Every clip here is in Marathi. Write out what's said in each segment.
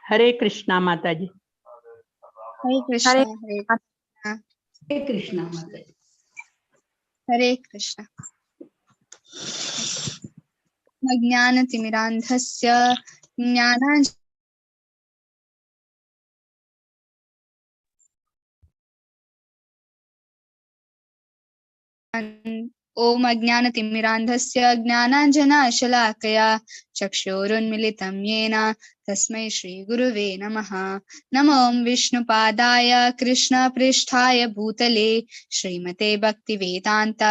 हरे कृष्णा माताजी. हरे कृष्णा. हरे कृष्णा. हरे कृष्णा माताजी. हरे कृष्णा. ज्ञानतिमिरान्धस्य ज्ञानाञ्जनशलाकया ओम अज्ञानतिमिरान्धस्य ज्ञानाञ्जनशलाकया चक्षुरुन्मिलितं येन तस्मै श्रीगुरुवे नमः. नमो विष्णुपादाय कृष्णपृष्ठाय भूतले श्रीमते भक्तिवेदान्त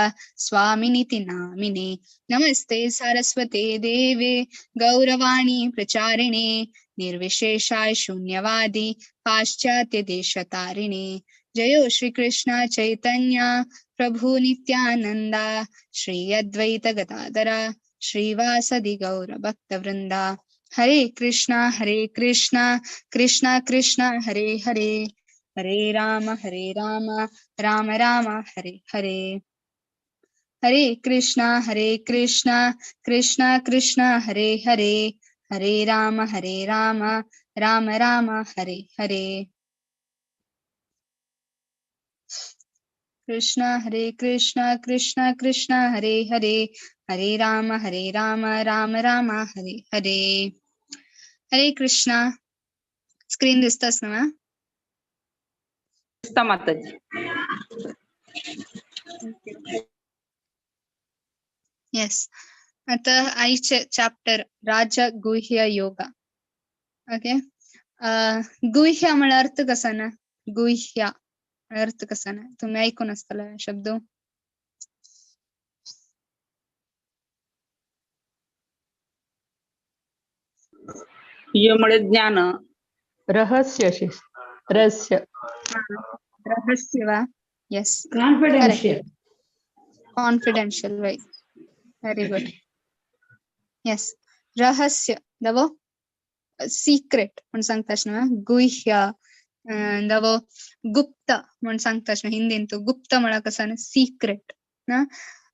स्वामिनिति नामिने. नमस्ते सरस्वते देवे गौरवाणी प्रचारिणे निर्विशेषाय शून्यवादी पाश्चात्य देशतारिणे. जयो श्री कृष्ण चैतन्य प्रभु नित्यानंदा श्री अद्वैत गदाधरा श्रीवासदि गौर भक्त वृंदा. हरे कृष्णा कृष्णा कृष्णा हरे हरे, हरे राम राम राम हरे हरे. हरे कृष्णा कृष्णा कृष्णा हरे हरे, हरे राम राम राम हरे हरे. कृष्णा कृष्णा कृष्णा हरे हरे, हरे राम राम राम हरे हरे. हरे कृष्णा. स्क्रीन दिसतस ना? माताजी. येस. आता आईचे चॅप्टर राजगुह्य योगा. ओके. गुह्य म्हणल्यार अर्थ कसा ना? गुह्य अर्थ कसा ना? तुम्ही ऐकून असताला शब्द. यामुळे ज्ञान रहस्य रहस्य वा? Yes. Confidential right. Very good. Yes. रहस्य दवो सिक्रेट म्हणून सांगतास ना. गुह्य दवो गुप्त म्हणून सांगतास ना. हिंदीन तो गुप्त म्हणा कसा ना सिक्रेट ना.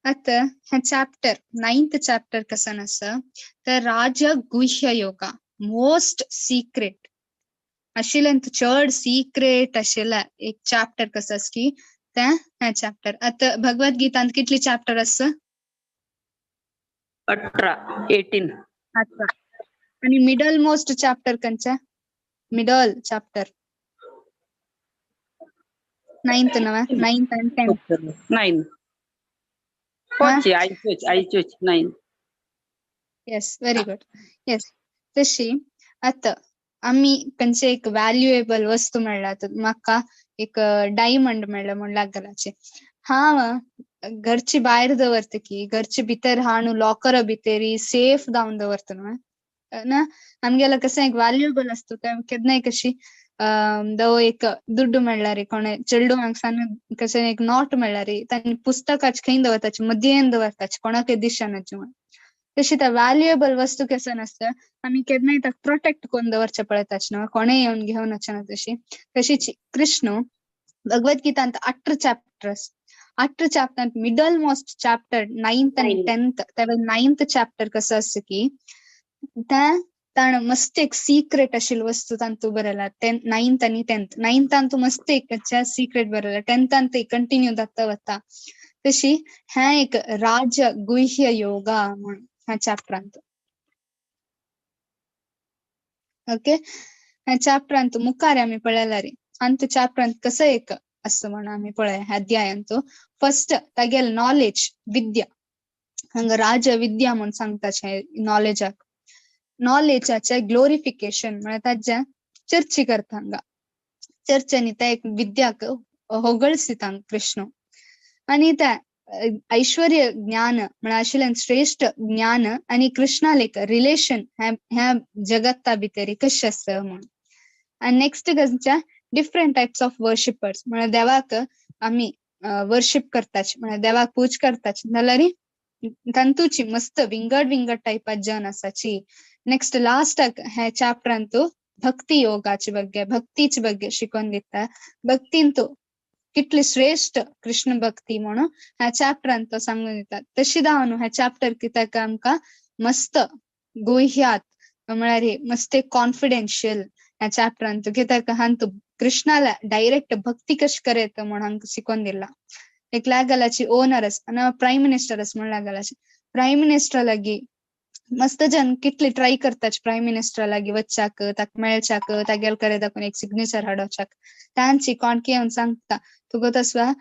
आता हा चॅप्टर 9th चॅप्टर कसा नसं तर राजगुह्य योगा मोस्ट सिक्रेट अशिलेंत चड सिक्रेट अशिला एक चॅप्टर कसं की त्या हा चॅप्टर. आता भगवद्गीतांत कितली चॅप्टर असं? 18. आणि मिडल मोस्ट चॅप्टर कंचा? मिडल चॅप्टर 9th नवा. 9th and 10th. 9. पोची आईचोच 9. Yes. Very good. Yes. तशी आता आम्ही कंचे एक व्हॅल्युएबल वस्तू मेळ्ळा तर म्हाका एक डायमंड मेळ्ळा म्हण लागलाचे. हा घरची बाहेर दवरते की घरची भितर हाणू लॉकर भितरी सेफ जाऊन दवरत ना. आमगेला कसं एक व्हॅल्युएबल असतो केदनाय कशी दो एक दुड्डू मेळ्ळा रे कोणे चेडू माणसान कशें एक नोट मेळ्ळा रे तांणी पुस्तकाचे खंय दवरताचे मदयेन दवरताचे कोणाक दिसनाचे म्हणून. तशी त्या व्हॅल्युएबल वस्तू केसन असतं आम्ही केदनाय ताका प्रोटेक्ट करून दवरचे पळयताच ना कोणे येऊन घेऊन ना. तशीच कृष्ण भगवद्गीतांत 8 चॅप्टर्स. 8 चॅप्टरांत middle most chapter 9th and 10th. त्यावेळी 9th चॅप्टर कसं असं की ताण मस्त एक सिक्रेट आशिल्ली वस्तू तांतू बरयला. 9th आणि 10th. 9th मस्त एक सिक्रेट बरयला. 10th कंटिन्यू जाता वता. तशी ह्या एक राजगुह्य योगा म्हणून ह्या चॅप्टरांत. ओके. ह्या चॅप्टरांत मुखार आम्ही पळयला रे अंत चॅप्टरांत कसं एक असं म्हणून आम्ही पळय ह्या अध्यायांत. फर्स्ट तागेल नॉलेज विद्या हांगा राज विद्या म्हणून सांगताचे नॉलेजाक. नॉलेजाचे ग्लोरिफिकेशन म्हणजे ताजे चर्चा करता हांगा. चर्चेनी त्या एक विद्याक होगळसिता कृष्ण. आणि त्या ऐश्वर्य ज्ञान म्हणा आशिल्ल्यान श्रेष्ठ ज्ञान आणि कृष्णाल एक रिलेशन ह्या जगता भितरी कशें आसा म्हणून. आणि नेक्स्ट गंजा डिफरंट टाइप्स ऑफ वर्शिपर्स म्हणजे देवाक आम्ही वर्शिप करताच म्हणजे देवाक पूज करताच जाल्यार तांतूची मस्त विंगड टाइपात जन आसाची. नेक्स्ट लास्ट ह्या चॅप्टरांत भक्ती योगाचे ಬಗ್ಗೆ भक्तीचे ಬಗ್ಗೆ शिकवून दिता. भक्तीन तो कितली श्रेष्ठ कृष्ण भक्ती म्हणून ह्या चॅप्टरांत तो सांगून दितात. तशी जावन ह्या चॅप्टर कित्याक आमकां मस्त गुह्यात म्हळ्यार मस्त कॉन्फिडेन्शियल ह्या चॅप्टरांत कित्याक हांतू कृष्णाला डायरेक्ट भक्ती कशी करेत म्हण हांकां शिकोवन दिला. एक लागलाची ओनरस आनी प्राइम मिनिस्टरस म्हण लागलाची प्राइम मिनिस्टर लागी मस्त जन कितले ट्राय करताच प्राइम मिनिस्टर लागी वच्चाक ताक मेळचाक तागेल करे दाखोवन एक सिग्नेचर हाडोवचाक तांची कोणके येवन सांगता तुका तसवा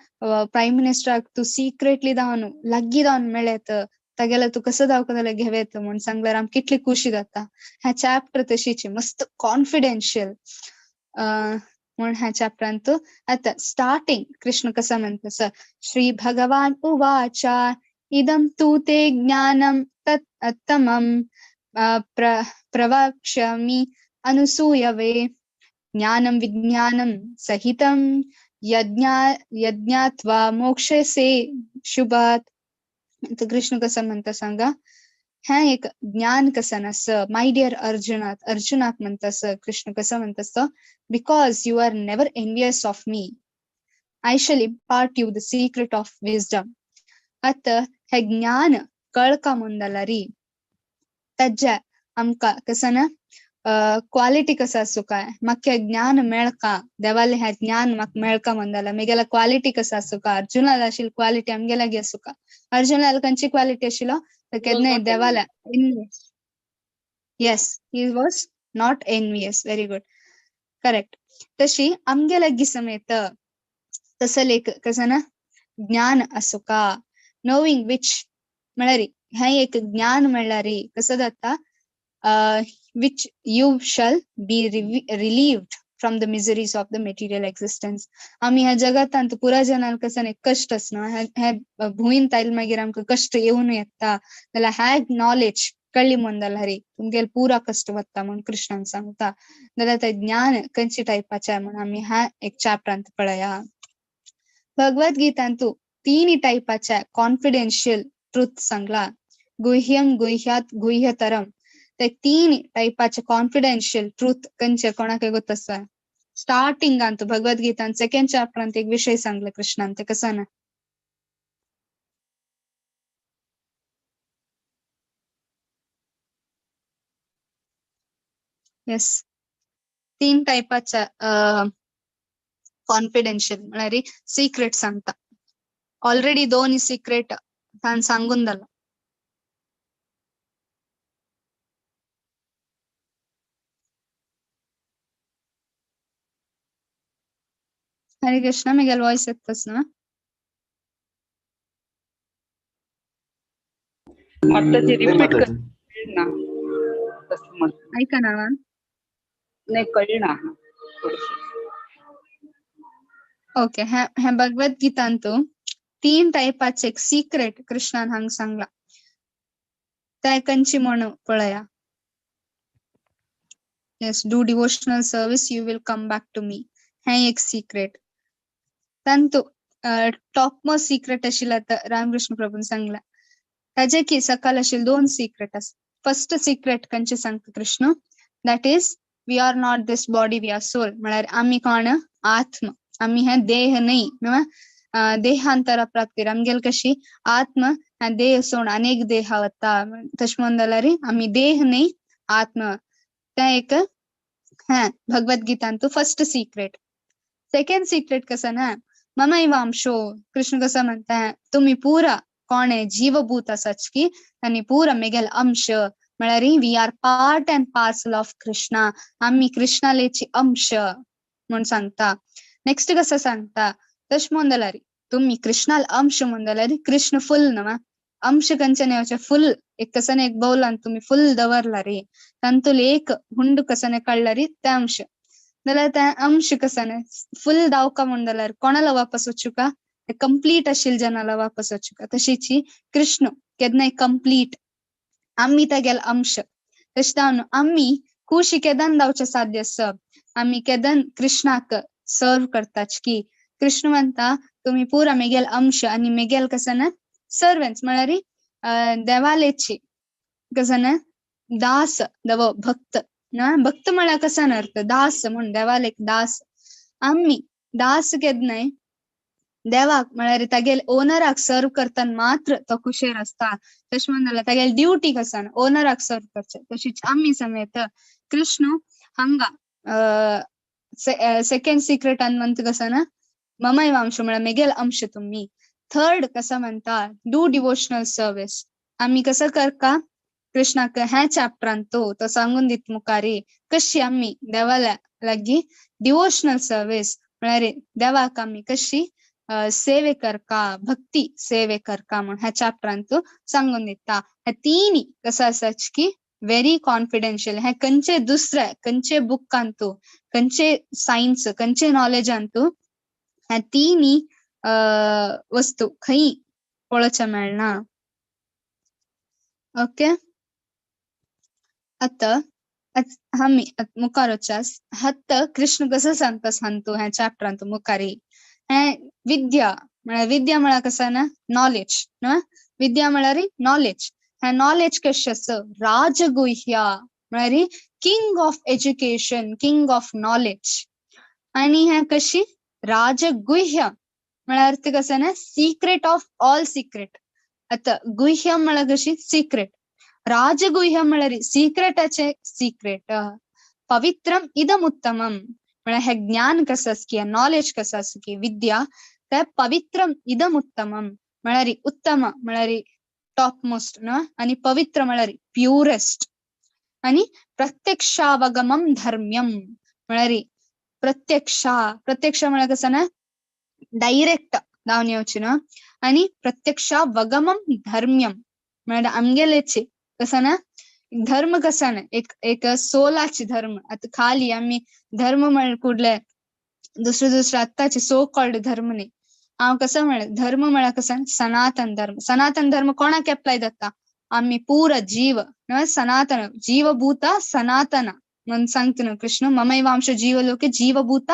प्राइम मिनिस्टराक तू सिक्रेटली दावन लागी दावन मेळेत तागेला तू कसं दावकताले घेवेत म्हण सांगल्यार आम कितली खुशी जाता. ह्या चॅप्टर तशीचे मस्त कॉन्फिडेन्शियल म्हण ह्या चॅप्टरांत आता स्टार्टिंग कृष्ण कसं म्हणता श्री भगवान उवाच इदं तु ते ज्ञानं तत्तमं प्रवक्ष्यामि अनुसूयवे ज्ञानं विज्ञानं सहितं यज्ञात्वा मोक्षसे शुभात. तर कृष्ण कसं म्हणता सांगा. ह्या एक ज्ञान कसं नसं माय डिअर अर्जुनाक म्हणतास कृष्ण कसं म्हणतास because you are never envious of me I shall impart you the secret of wisdom. आता हे ज्ञान कळका ಮುಂದಲ್ಲ ರೀ तज्ज आमका कसं ना क्वालिटी कसं असू काय मग ज्ञान मेळका देवाले ह्या ज्ञान मग मेळका म्हणदाला मेगेला क्वालिटी कसं असू का अर्जुनाला अशील क्वालिटी आमगेलागी असू का अर्जुनाला खंयची क्वालिटी आशिलो तर केदने देवाला yes he was not envious very good correct. तशी आमगेलागी समेत तसं लेख कसं ना ज्ञान असू का नोविंग विच म्हळ्यारी हे एक ज्ञान म्हणल्यारी कसं जाता which you shall be relieved from the miseries of the material existence. आम्ही ह्या जगात पुरा जनाल कसं नाही कष्ट असणं हे भुईन ताईल मागीर आमकां कष्ट येऊन येता जाल्यार ह्या नॉलेज कळली म्हणदाल हरी तुमगेल पुरा कष्ट वता म्हणून कृष्णान सांगता जाल्यार ते ज्ञान खंयची टायपाचे म्हणून आम्ही ह्या एक चॅप्टरांत पळया. भगवद्गीतांतू 3 टायपाचे कॉन्फिडेन्शियल ट्रुथ सांगला गुह्यम गुह्यात गुह्यतरम. ते 3 टायपाचे कॉन्फिडेन्शियल ट्रुथ खंयचे कोणाक गोत्तसा स्टार्टिंग अंतू भगवद्गीतान सेकंड चॅप्टरांत एक विषय सांगले कृष्णान ते कसं ना येस 3 टायपाचे कॉन्फिडेन्शियल म्हळ्यार सिक्रेट सांगता ऑलरेडी 2 सिक्रेट तान सांगून जाला. हरे कृष्ण मेगेल वॉइस येतस ना ಮತ್ತೆ रिपीट कर ना तसं म्हण ऐका ना नाही कळना ओके ह्या भगवद्गीतांतू 3 टायपाचे एक सिक्रेट कृष्णान हांग सांगला ते खंयची म्हण पळया. Yes do devotional service you will come back to me हे एक सिक्रेट तांतू टॉप मोस्ट सिक्रेट आशिल्ला तर रामकृष्ण प्रभून सांगला ताजे की सकाळ आशिल्ले 2 सिक्रेट आसा. फर्स्ट सिक्रेट खंयचे सांगता Krishna that is we are not this body we are soul म्हळ्यार आम्ही कोण आत्म आम्ही हे देह नाही न्हय देहांतर प्राप्ती आमगेल कशी आत्म ह्या देह सोड अनेक देह वता तशें म्हणून जाल्यार आम्ही देह नाही आत्म ते एक भगवद्गीतांतू फर्स्ट सिक्रेट. सेकंड सिक्रेट कसं ना ममैव अंशो कृष्ण कसं म्हणता तुम्ही पुरा कोण जीवभूत आसाच की आणि पुरा मेगेल अंश म्हळ्यार we are part and parcel of Krishna आम्ही कृष्णालेची अंश म्हणून सांगता. नेक्स्ट कसं सांगता तश म्हणून जाल्यार तुम्ही कृष्णाल अंश म्हणून जाल्यार कृष्ण फुल न्हय अंश खंयचे येवचे फुल एक कसं एक बौलान तुम्ही फुल दवरला रे तांतूल एक हुंड कसं काढला रे ते अंश जाल्यार ते अंश कसं फुल दावका म्हणून जाल्यार कोणाला वापस वचू का कंप्लीट आशिल जनाला वापस वचू का तशीची कृष्ण केदनाय कंप्लीट आम्ही तेगेल अंश तशें जावन आम्ही खुशी केदन दावचे साध्य आसा आम्ही केदन कृष्णाक सर्व करताच की कृष्ण म्हणता तुम्ही पुरा मेगेल अंश आणि मेगेल कसं ना सर्वंट्स म्हळ्यार देवालेची कसं ना दास दव भक्त ना भक्त म्हळ्यार कसं ना अर्थ दास म्हण देवाल एक दास आम्ही दास केदनाय देवाक म्हळ्यार तागेल ओनराक सर्व करताना मात्र तो खुशेर असता तशें म्हणून जाल्यार तागेल ड्युटी कसं ओनराक सर्व करचे तशीच आम्ही समेत कृष्ण हांगा सेकंड सिक्रेट म्हणतं कसं ना ममैव अंश म्हणा मेगेल अंश तुम्ही. थर्ड कसं म्हणता डू डिवोशनल सर्व्हिस. आम्ही कसं करका कृष्णाक ह्या चॅप्टरान तो सांगून दित मुखारी कशी आम्ही देवाला लागी डिवोशनल सर्व्हिस म्हळ्यार देवाक आम्ही कशी सेवे करका भक्ती सेवे करका म्हणून ह्या चॅप्टरान तो सांगून दिता. ह्या तिनी कसं असाच की व्हेरी कॉन्फिडेन्शियल हे खंयचे दुसरे खंयचे बुक आणतो खंयचे सायन्स खंयचे नॉलेज आणतो ह्या तिनी वस्तू खंय पळोवचे मेळना. ओके आता आम्ही मुखार वचास हत्त कृष्ण कसं सांगतो ह्या चॅप्टरान मुखारी हे विद्या म्हळ्यार कसं ना नॉलेज ना विद्या म्हळ्यार नॉलेज. ह्या नॉलेज कशें असं राजगुह्य म्हळ्यार king of education king of knowledge. आणि ह्या कशी राजगुह्य म्हळ्यार ते कसं ना सिक्रेट ऑफ ऑल सिक्रेट. आता गुह्य म्हळ्यार कशी सिक्रेट राजगुह्य म्हळ्यार सिक्रेटाचे सिक्रेट. पवित्रम इदम उत्तमम म्हळ्यार हे ज्ञान कसं की नॉलेज कसं की विद्या ते पवित्रम इदम उत्तमम म्हळ्यार उत्तम म्हळ्यार टॉप मोस्ट ना आणि पवित्र म्हळ्यार प्युरेस्ट. आणि प्रत्यक्षावगमम धर्म्यम म्हळ्यार प्रत्यक्ष म्हळ्यार कसं ना डायरेक्ट जावन येवची ना आणि प्रत्यक्षावगमम धर्म्यम म्हळ्यार आमगेलेची कसं ना धर्म कसा ना एक सोलाची धर्म. आता खाली आम्ही धर्म म्हण कुठले दुसरे आत्ताचे सो कॉल्ड धर्म नाही. हांव कसं म्हळ्यार धर्म म्हळ्यार कसं सनातन धर्म. सनातन धर्म कोणाक अप्लाय जाता आम्ही पूरा जीव सनातन जीवभूत सनातन म्हणून सांगतो ना कृष्ण ममैवांश जीवलोके जीवभूत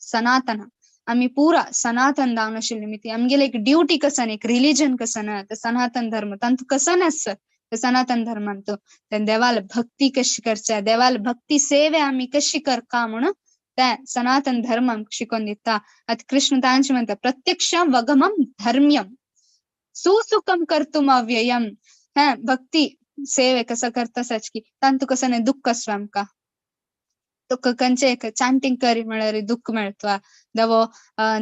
सनातन. आम्ही पूरा सनातन दावन आशिल्ले निमित्त आमगेले एक ड्युटी कसं एक रिलीजन कसं ना सनातन धर्म तांतू कसं नास सनातन धर्मांत देवाला भक्ती कशी करच्या देवाला भक्ती सेवे आम्ही कशी करका म्हणून त्या सनातन धर्म शिकवून दिता. आता कृष्ण तांची म्हणता प्रत्यक्ष वगमम धर्म्यम सुसुखम कर्तुम अव्ययम. हा भक्ती सेवे कसं करताच की तांतू कसं नाही दुःख असो आमका दुःख खंयचे एक चांटिंग करी म्हळ्यार दुःख मेळतो.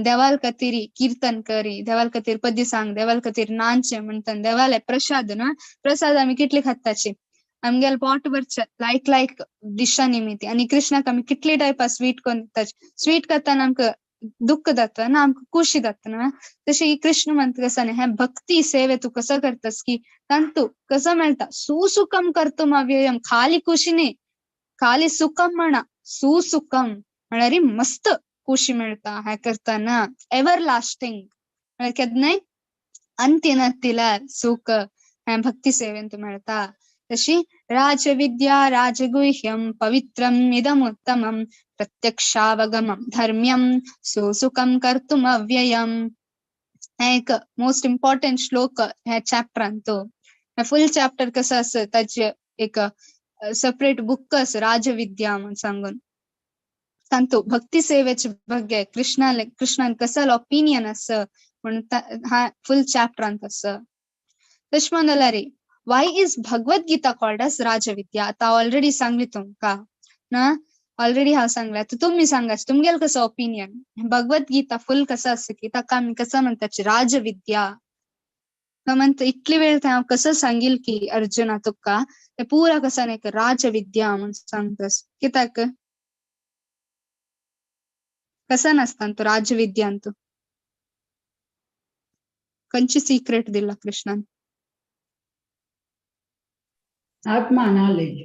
देवाल खातीर कीर्तन करी देवाल खातीर पद्य सांग देवाल खातीर नाचे म्हणटा देवाला प्रसाद ना प्रसाद आम्ही कितले खाताचे आमगेल पोट भरचे लायक डिशा निमित्त. आणि कृष्णाक आम्ही कितले टायपा स्वीट करून दिताचे स्वीट करताना आमकां दुःख जाता ना आमकां खुशी जाता ना तशें कृष्ण म्हणता कसं नाही हे भक्ती सेवे तू कसं करतास की तांतू कसं मेळटा सुसुखम कर्तुम अव्ययम. खाली खुशी नाही खाली सुखम म्हणा सुसुखम म्हळ्यार मस्त खुशी मेळटा हे करताना एव्हर लास्टिंग म्हळ्यार केन्नाय अंत्य नसतिला सुख हे भक्ती सेवेन मेळटा. तशी राजविद्या राजगुह्यम पवित्रम इदमुत्तमम प्रत्यक्षावगमम धर्म्यम सुसुखम कर्तुम अव्ययम. एक मोस्ट इम्पॉर्टंट श्लोक ह्या चॅप्टरान तो फुल चॅप्टर कसं असं त्याचे एक सेपरेट बुक असं राजविद्या म्हणून सांगून सांगतो भक्ती सेवेचे ಬಗ್ಗೆ कृष्णान कसं ऑपिनियन असं म्हणून हा फुल चॅप्टरान तसं. तशमंदला रे why is Bhagavad Gita called as राजविद्या. आता ऑलरेडी सांगली तुमका ना ऑलरेडी हा सांगला तर तुम्ही सांगाच तुमगेल कसं ओपिनियन भगवद्गीता फुल कसं असं की ताका आम्ही कसं म्हणतात राजविद्या म्हणत इतली वेळ कसं सांगील की अर्जुना तुका ते पुरा कसं नाही राजविद्या म्हणून सांगतस कित्याक कसं नसता तो राजविद्यांत खंयची सिक्रेट दिला कृष्णान आत्मा नॉलेज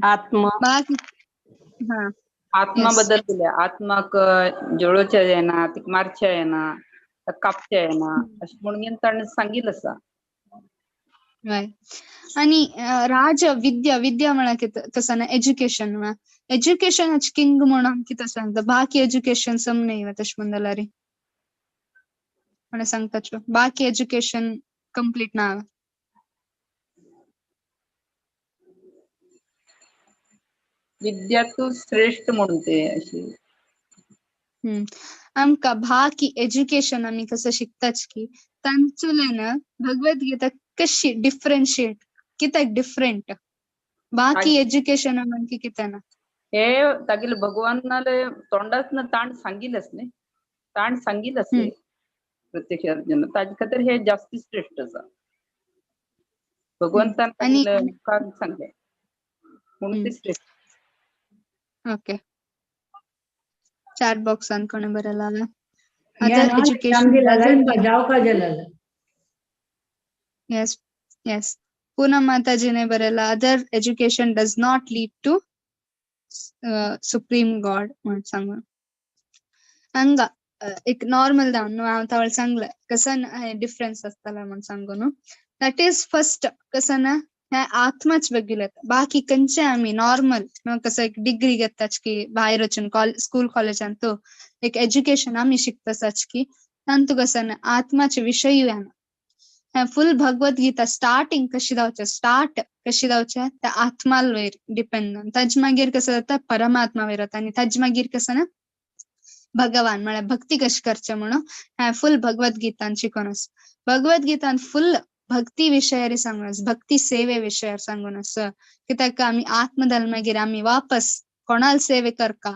आत्मा हा आत्मा बद्दल दिल्या आत्माक जळोच्या येना तिक मारच्या येना कापच्या येना अशें म्हणून ताणें सांगितलं आसा. आणि विद्या म्हळ्यार कसं ना एज्युकेशन एज्युकेशनाची किंग म्हणून कितें सांगता बाकी एज्युकेशन समने तशें म्हणला रे म्हण सांगता बाकी एज्युकेशन कंप्लीट ना विद्या तू श्रेष्ठ म्हणून ते अशी आमका बाकी एज्युकेशन आम्ही कसं शिकताच की तांचुल्यान भगवद्गीता कशी डिफरेंशिएट कित्याक डिफरंट बाकी एज्युकेशन म्हणजे कितें ना हे तागेले भगवानाले तोंडातनं ताण सांगिलच न्ही ताण सांगिलच हे प्रत्यक्ष अर्जुन ताजे खातीर हे जास्ती श्रेष्ठ आसा भगवंतान आणि तागेले मुखार सांगले म्हणून ते श्रेष्ठ ओके chat box ಅನ್ಕೊಂಡೆ ಬರಲ್ಲ ಅಲ್ಲ या other ना education समझिला लाइन doesn't का जाओ का जलाल yes yes ಪೂನಂ ಮಾತಾಜಿನೇ ಬರಲ್ಲ other education does not lead to supreme god म्हण सांग हंगा एक नॉर्मल जावन न्हू हांव तावळ सांगलें कसं डिफरन्स आसताला म्हण सांगून दॅट इज फर्स्ट कसं ना हे आत्माच बघिलत बाकी खंयचे आमी नॉर्मल कसं एक डिग्री घेताच की भायर वचून स्कूल कॉलेजान तो एक एज्युकेशन आमी शिकताच की तांतू कसं ना आत्माचे विशय येना फुल भगवद्गीता स्टार्टिंग कशी जावचे त्या आत्माल वयर डिपेंड ताज मागीर कसं जाता परमात्मा वयर वता आनी ताज मागीर कसं ना भगवान म्हळ्यार भक्ती कशी करचे म्हणून हे फुल भगवद्गीतान शिकोनस भगवद्गीतान फुल भक्ती विशयार सांगूनस भक्ती सेवे विशयार सांगूनस कित्याक आमी आत्म जाल मागीर आमी वापस कोणाल सेवे करका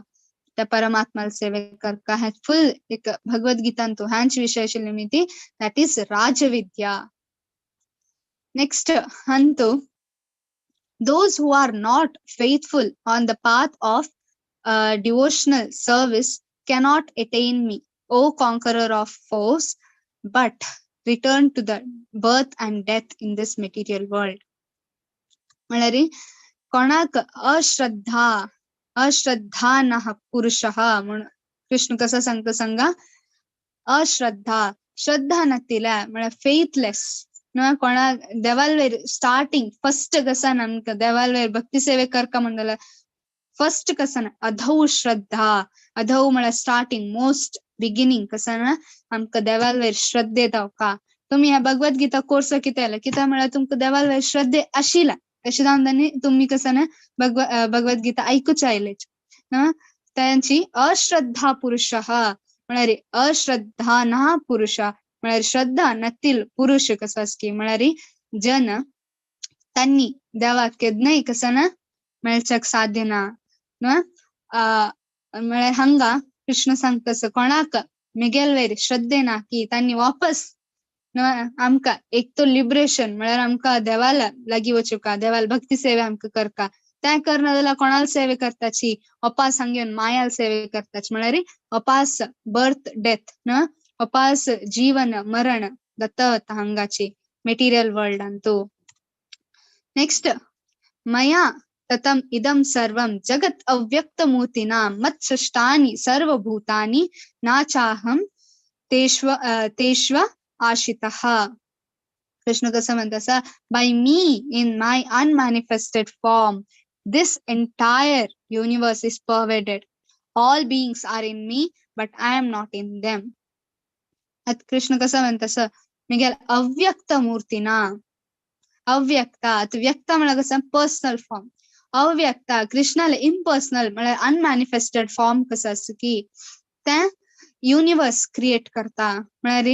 त्या परमात्माल सेवे करका हे फुल एक भगवद्गीतान तो ह्यांच विषय आशिल्ली ती दॅट इज राजविद्या नेक्स्ट हंतु those who are not faithful on the path of devotional service cannot attain me, O conqueror of foes, but return to the birth and death in this material world. म्हळ्यार कोणाक अश्रद्धानः पुरुषः म्हणून कृष्ण कसं सांगतो सांगा अश्रद्धा श्रद्धा नसलेला म्हळ्यार फेथलेस न्हू कोणा देवाल वयर स्टार्टिंग फर्स्ट कसं नमक देवाल वयर भक्ती सेवे करका म्हणल्यार फर्स्ट कसं अधौ श्रद्धा अधौ म्हळ्यार स्टार्टिंग मोस्ट बिगिनिंग कसं ना आमकां देवाल वयर श्रद्धे जावका तुम्ही ह्या भगवद्गीता कोर्स कित्याक म्हळ्यार तुमकां देवाल वयर श्रद्धे आशिला तशें जावन तांणी तुम्ही कसं ना भगवद्गीता ऐकूच आयलेच त्यांची अश्रद्धा पुरुष म्हळ्यार अश्रद्धानः पुरुष म्हळ्यार श्रद्धा नसतील पुरुष कसं की म्हळ्यार जन त्यांनी देवाक केदनय कसं ना मेळचक साध्य ना म्हळ्यार हंगा कृष्ण सांगतस कोणाक मिगेल वयर श्रद्धे ना की त्यांनी वापस आमकां एक तो लिबरेशन म्हळ्यार आमकां देवाला लागी वचुका देवाल भक्ती सेवे आमकां करका तें करना जाल्यार कोणाल सेवे करताची अपास हांगेन मायाल सेवे करताची म्हळ्यार अपास बर्थ डेथ अपास जीवन मरण दत्त हंगाची मेटीरियल वर्ल्डान तो नेक्स्ट मया ततम इदम सर्वम जगत अव्यक्त मूर्तिना मत्सृष्टानि सर्वभूतानि नाचाहम तेष्व आशितः कृष्ण कसं म्हणता by me in my unmanifested form this entire universe is pervaded all beings are in me but I am not in them Krishna कसं म्हणता मिगेल अव्यक्त मूर्तीना अव्यक्ता व्यक्त म्हळ्यार कसं पर्सनल फॉर्म अव्यक्ता कृष्णाला इम्पर्सनल म्हळ्यार अनमॅनिफेस्टेड फॉर्म कसं असं की ते युनिवर्स क्रिएट करता म्हळ्यार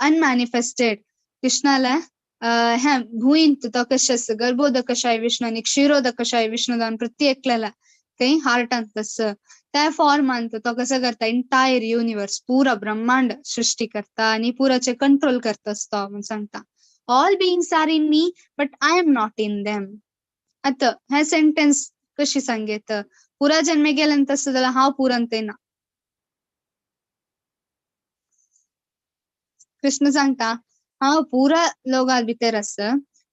अनमॅनिफेस्टेड कृष्णाला ह्या भूईंत तो कशा गर्भोदकशाय विष्णू आणि क्षीरोदकशाय विष्णू जावन प्रत्येकल्याला काही हार्टांत तसं त्या फॉर्मांत तो कसं करता इंटायर युनिवर्स पुरा ब्रह्मांड सृष्टी करता आणि पुराचे कंट्रोल करता असतो म्हणून सांगता all beings are in me but I am not in them आता हे सेंटेन्स कशी सांगेत पुरा जन्मे गेल्यान तसं जाल्यार हांव पुरंत ना कृष्ण सांगता हांव पुरा लोकां भितर आसा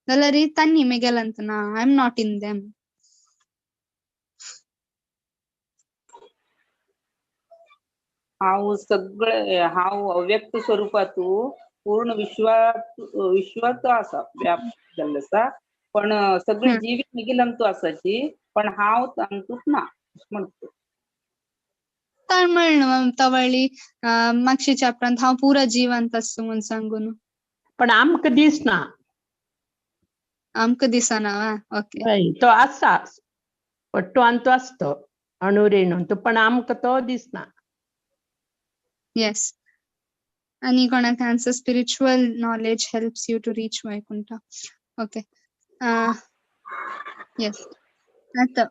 जाल्यार तांणी मेगेलंत ना I am not in them हांव सगळे हांव अव्यक्त स्वरूपातू पूर्ण विश्वात आसा व्याप्त जाल्लो आसा पण सगळे जीव मिगिलंतू आसाची पण हांव तांतूच ना म्हणतो म्हणून तवळी मागची चॅप्टरांत हांव पुरा जिवंत आसा म्हूण सांगून पण आमकां दिसना आमकां दिसना ओके तो आसा पट्टवान तो आसतो अणुरेणू तो पण आमकां तो दिसना येस आणि कोणाक answer spiritual knowledge helps you to reach Vaikuntha okay yes आता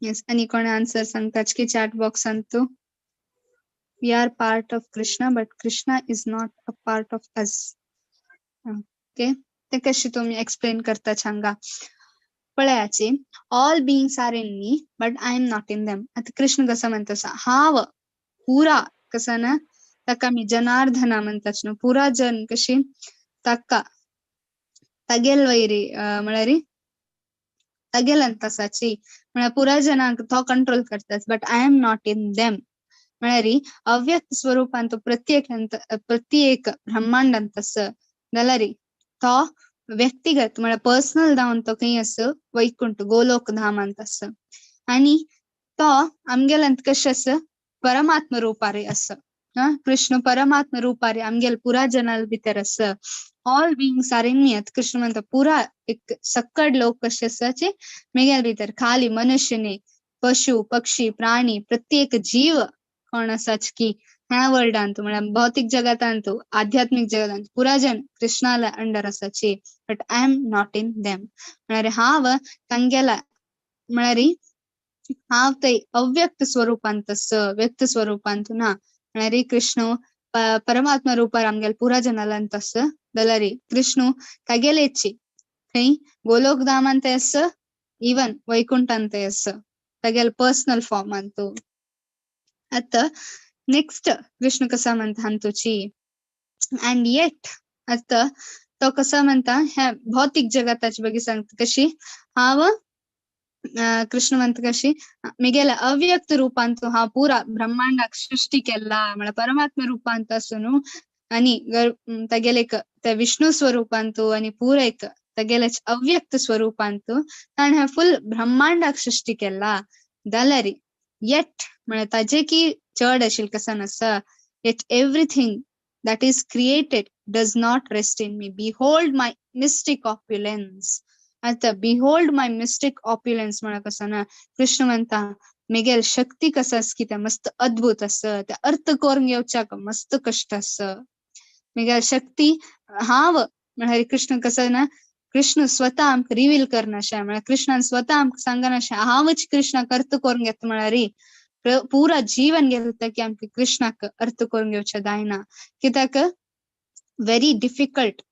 येस, आणि कोण आन्सर सांगताच की चॅट बॉक्स सांगतो. We are part of Krishna but Krishna is not a part of us. Okay, ते कशी तुम्ही एक्सप्लेन करता सांगा. पळयाची all beings are in me but I am not in them. आता कृष्ण कसं म्हणतो हाव पुरा कसं ना ताका मी जनार्दना म्हणताच ना, पुरा जन कशी ताका तगेल वैरी म्हळ्यारी तगेल अंतसाची म्हळ्यार पुरा जनांक तो कंट्रोल करतात but I am not in them. म्हळ्यारी अव्यक्त स्वरूपान तो प्रत्येक ब्रह्मांड अंतस जाल्यारी तो व्यक्तिगत म्हळ्यार पर्सनल जावन तो खंय आस वैकुंठ गोलोक धाम अंतस. आणि तो आमगेलंत कशें आस परमात्म रूपारी आस. कृष्ण परमात्म रूपारी आमगेल पुरा जनाल भितर आस. ऑल बीइंग्स आर इन मी. कृष्ण म्हणता पुरा एक सक्कड लोक कशे आसाचे मेगेल भितर खाली मनुष्यने पशु पक्षी प्राणी प्रत्येक जीव कोण आसाच की ह्या वर्ल्डांतू म्हळ्यार भौतिक जगतांतू आध्यात्मिक जगतांतू पुरा जन कृष्णाला अंडर आसाची but I am not in them. म्हळ्यार हांव तांगेला म्हळ्यार हांव थंय अव्यक्त स्वरूपांत आस व्यक्त स्वरूपांत ना. म्हळ्यार कृष्ण परमात्मा रूपार आमगेल पुरा जनालांत आस जाल्यार कृष्ण तागेलेची खंय गोलोक धामांत आस इवन वैकुंठांत आस तागेल पर्सनल फॉर्मांतू. आता नेक्स्ट कृष्ण कसा म्हणता हांतोची अँड येट. आता तो कसा म्हणता ह्या भौतिक जगताची बगी सांगता कशी हांव कृष्ण म्हणता कशी मेगेला अव्यक्त रूपांतू हांव पुरा ब्रह्मांडाक सृष्टी केला म्हळ्यार परमात्मा रूपांत आसून आणि तागेले त्या विष्णू स्वरूपांतू आणि पुरा एक तागेले अव्यक्त स्वरूपांतू ताणें ह्या फुल ब्रह्मांडाक सृष्टी केला जाल्यार येट म्हळ्यार ताजे की चड आशिल कसं आसा eight everything that is created does not rest in me. Behold my mystic opulence. आता behold my mystic opulence म्हणा कसं ना कृष्ण म्हणता मेगेल शक्ती कसं की त्या मस्त अद्भुत असं त्या अर्थ करून घेवच्याक मस्त कष्ट असं मेगेल शक्ती हाव म्हळ्यार कृष्ण कसं ना कृष्ण स्वतः आमक रिवील करनाशा म्हळ्यार कृष्णान स्वतः आमक सांगनाशा हांवच कृष्णाक अर्थ करून घेता म्हळ्यार पुरा जीवन गेलं की आमक कृष्णाक अर्थ करून घेवच्या जायना कित्याक व्हेरी डिफिकल्ट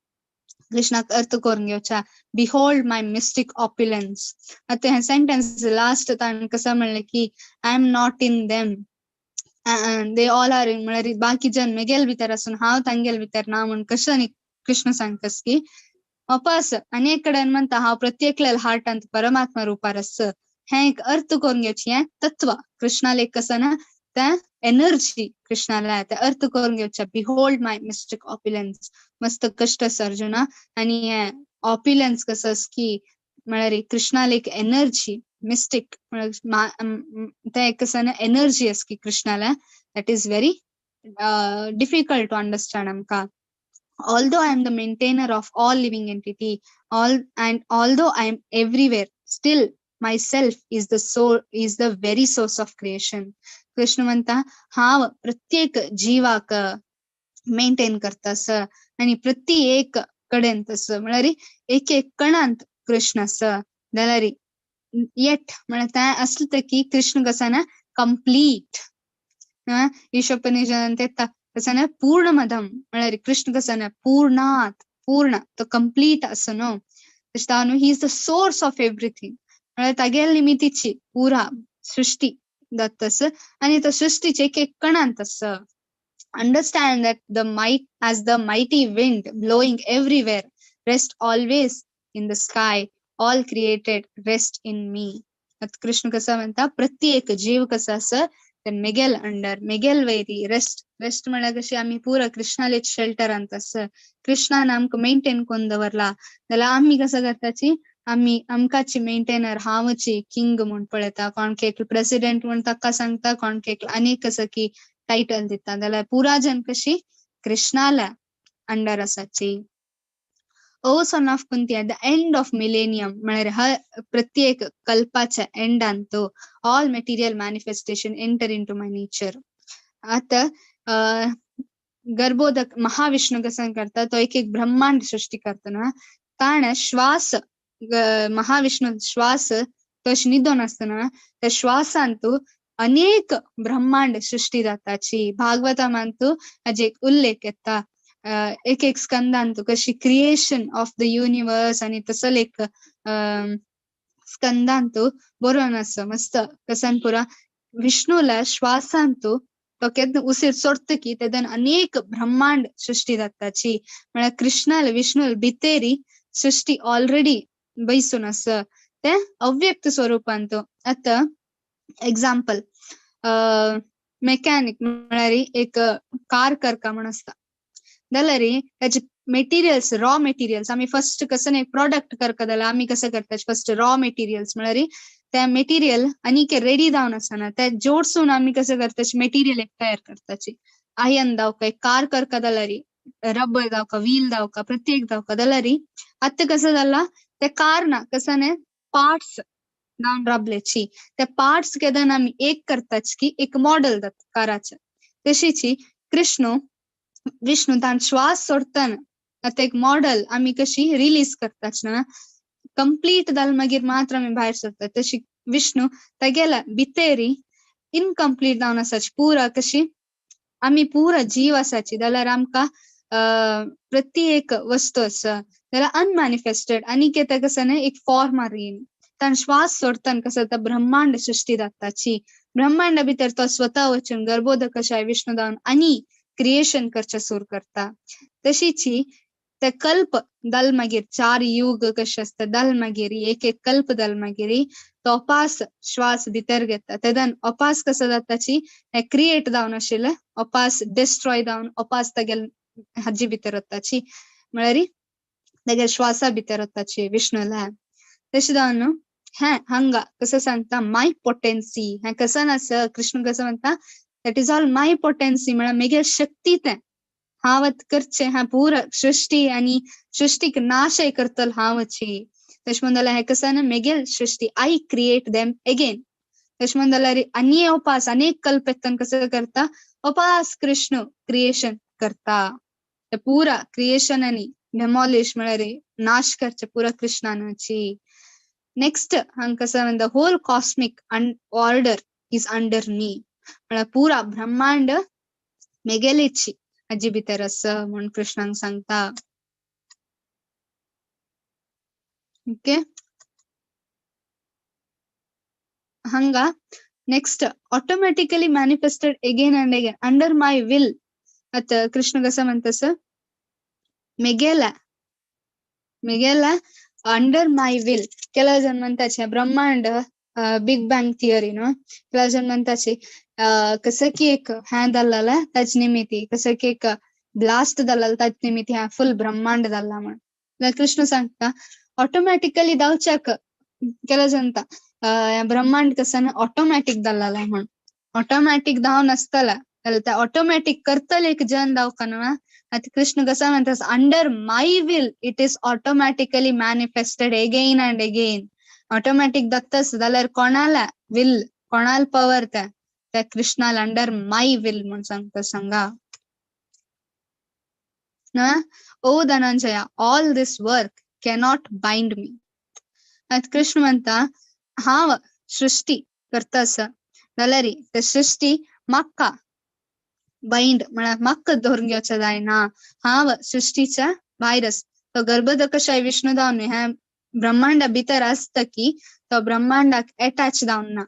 कृष्णाक अर्थ करून घेवच्या. बिहोल्ड माय मिस्टिक ऑप्युलन्स. आता हे सेंटेन्स लास्ट ताण कसं म्हणले की I am not in them they all are in म्हळ्यार बाकी जन मेगेल भितर आसून हांव तांगेल भितर ना म्हण कशें कृष्ण सांगतास की वापस अनेक कडेन म्हणता हांव प्रत्येकलेल हार्टांत परमात्मा रूपार आस. हे एक अर्थ करून घेवची हे तत्व कृष्णाला एक कसं ना त्या एनर्जी कृष्णाला त्या अर्थ करून घेवच्या. बिहोल्ड माय मिस्टिक ऑप्युलन्स. मस्त कष्ट सर्जना आणि ऑप्युलन्स कसं की म्हळ्यार कृष्णाला एक एनर्जी मिस्टिक त्या एक कसं ना एनर्जी आस की कृष्णाला that is very difficult to understand आमकां. Although I am the maintainer of all living entity, and although I am everywhere, still myself is the very source of creation. Krishna म्हणता हांव प्रत्येक जीवाक मेंटेन करतास आणि प्रत्येक कडेन तस म्हळ्यार एक एक कणांत कृष्ण आस जाल्यार येट म्हळ्यार त्या असलं की कृष्ण कसा ना कंप्लीट. ईशोपनिषदांत येता कसं ना पूर्ण मधम म्हळ्यार कृष्ण कसं ना पूर्णात पूर्ण तो कंप्लीट असं नो तशें he is the source of everything म्हळ्यार तागेल निमितीची पुरा सृष्टी दत्तस आणि तो सृष्टीचे एक एक कणांत असं. Understand that as the mighty wind blowing everywhere, rest always in the sky, all created rest in me. आता कृष्ण कसं म्हणता प्रत्येक जीव कसं असं मेगेल अंडर मेगेल वैरी रेस्ट म्हळ्यार कशी आम्ही पुरा कृष्णाले शेल्टर आणत असं कृष्णान आमकां मेंटेन करून दवरला जाल्यार आम्ही कसं करताची आम्ही आमकाची मेंटेनर हांवची किंग म्हूण पळयता कोण केक प्रेसिडेंट म्हूण ताका सांगता कोण केक अनेक कसं की टायटल दिता जाल्यार पुरा जन कशी कृष्णाला अंडर आसाची. O son of Kunti at the end of millennium म्हळ्यार प्रत्येक कल्पाच्या एंडांतो all material manifestation enter into my nature. आता गर्भोदक महाविष्णू कसं करता तो एक एक ब्रह्मांड सृष्टी करतना ताण श्वास महाविष्णू श्वास तशी निदोन असताना त्या श्वासांतू अनेक ब्रह्मांड सृष्टी जाताची. भागवतांतू हाजे एक उल्लेख येता. एक एक स्कंदांतू कशी क्रिएशन ऑफ द युनिवर्स आणि तसं एक स्कंदांतू बरोवन आसा मस्त कसन पुरा विष्णूला श्वासांतू तो केद उसीर सोडतकी तेदन अनेक ब्रह्मांड सृष्टी जाताची. म्हळ्यार कृष्णाला विष्णूला भितेरी सृष्टी ऑलरेडी बैसून आसा ते अव्यक्त स्वरूपांतू. आता एक्झाम्पल मेकॅनिक म्हळ्यार एक कार करता म्हण आसता जाल्यार त्याचे मेटेरियल्स रॉ मेटेरियल्स आम्ही फर्स्ट कसं एक प्रोडक्ट करता जाल्यार आम्ही कसं करता फर्स्ट रॉ मेटेरियल्स म्हळ्यार त्या मेटेरियल आनीक रेडी जावन आसना ते जोडसून आम्ही कसं करता मेटेरियल एक तयार करताची. आयन जावका एक कार करता जाल्यार रबर जावका व्हील जावका प्रत्येक जावका जाल्यार आता कसं जाला त्या कारना कसं ने पार्ट्स जावन राबल्याची त्या पार्ट्स केदन आम्ही एक करताच की एक मॉडेल जाता काराच्या. तशीची विष्णू तान श्वास सोडताना आता एक मॉडेल आम्ही कशी रिलीज करताच ना कंप्लीट जाल मागीर मात्र आम्ही भायर सरता. तशी विष्णू तेगेला भितेरी इनकम्प्लीट जावन आसाची पुरा कशी आम्ही पुरा जीव आसाची जाल्यार आमकां प्रत्येक वस्तू आसा जाल्यार अनमॅनिफेस्टेड आणि ते कसं एक फॉर्मार येईन. तान श्वास सोडताना कसं आता ब्रह्मांड सृष्टी जाताची. ब्रह्मांडा भितर तो स्वतः वचून गर्भोदक कशाय विष्णू जावन आणि क्रिएशन करच्या सुरू करता. तशीची ते कल्प दल मागीर 4 युग कशे असता दल मागीर एक एक कल्प दल मागीर तो अपास श्वास भितर घेता तेदन अपास कसं जाताची क्रिएट जावन आशिल्ले अपास डिस्ट्रॉय जावन अपास तेगेल हाजी भितर वताची म्हळ्यार तेगेल श्वासा भितर वताची विष्णूला. तशें जावन हंगा कसं सांगता माय पोटेन्सी हे कसं आसा कृष्ण कसं म्हणता that is all my potency म्हळ्यार मेगेल शक्ती ते हावत करचे हा पूरा सृष्टी आणि सृष्टीक नाशय करतल हावची. तशें म्हणून जाल्यार हे कसं ना मेगेल सृष्टी आय क्रिएट देम अगेन. तशें म्हणून जाल्यार आनी अपास अनेक कल्प येतान कसं करता अपास कृष्ण क्रिएशन करता. पुरा क्रिएशन आणि डेमॉलिश म्हळ्यार नाश करचे पुरा कृष्णानाची. नेक्स्ट हांगा कसं म्हणता whole cosmic order is under me म्हळ्यार पुरा ब्रह्मांड मेगेलेची हाजी भितर आसा म्हणून कृष्णांक सांगता. ओके हंगा next automatically manifested again and again under my will. आता कृष्ण कसं म्हणतस मेगेला अंडर माय विल. केला जण म्हणताचे ब्रह्मांड बिग बँग थिअरी नो केला जण म्हणताचे कसं की एक ह्या जाल्ला ताच निमित्ती कसं की एक ब्लास्ट जाल्ला ताच निमित्ती ह्या फुल ब्रह्मांड जाल्ला म्हण कृष्ण सांगता ऑटोमॅटिकली जावच्याक केला जनता ब्रह्मांड कसं ना ऑटोमॅटिक जाल्ला म्हण ऑटोमॅटिक जावन आसतला जाल्यार त्या ऑटोमॅटिक करतल एक जन जावकां. आता कृष्ण कसं म्हणतात under my will it is automatically manifested again and again. Automatic दत्तस जाल्यार कोणाला विल कोणाला पवर त्या कृष्णाला अंडर माय विल म्हणून सांगता सांगा ना. ओ धनंजया ऑल दिस वर्क कॅनॉट बाइंड मी. आता कृष्ण म्हणता हांव सृष्टी करता आसा जाल्यार ते सृष्टी म्हाका बाइंड म्हळ्यार म्हाका धरून घेवचें जायना. हांव सृष्टीच्या भायर तो गर्भोदकशाय विष्णू जावन ह्या ब्रह्मांडा भितर आसता की तो ब्रह्मांडाक अटॅच जावन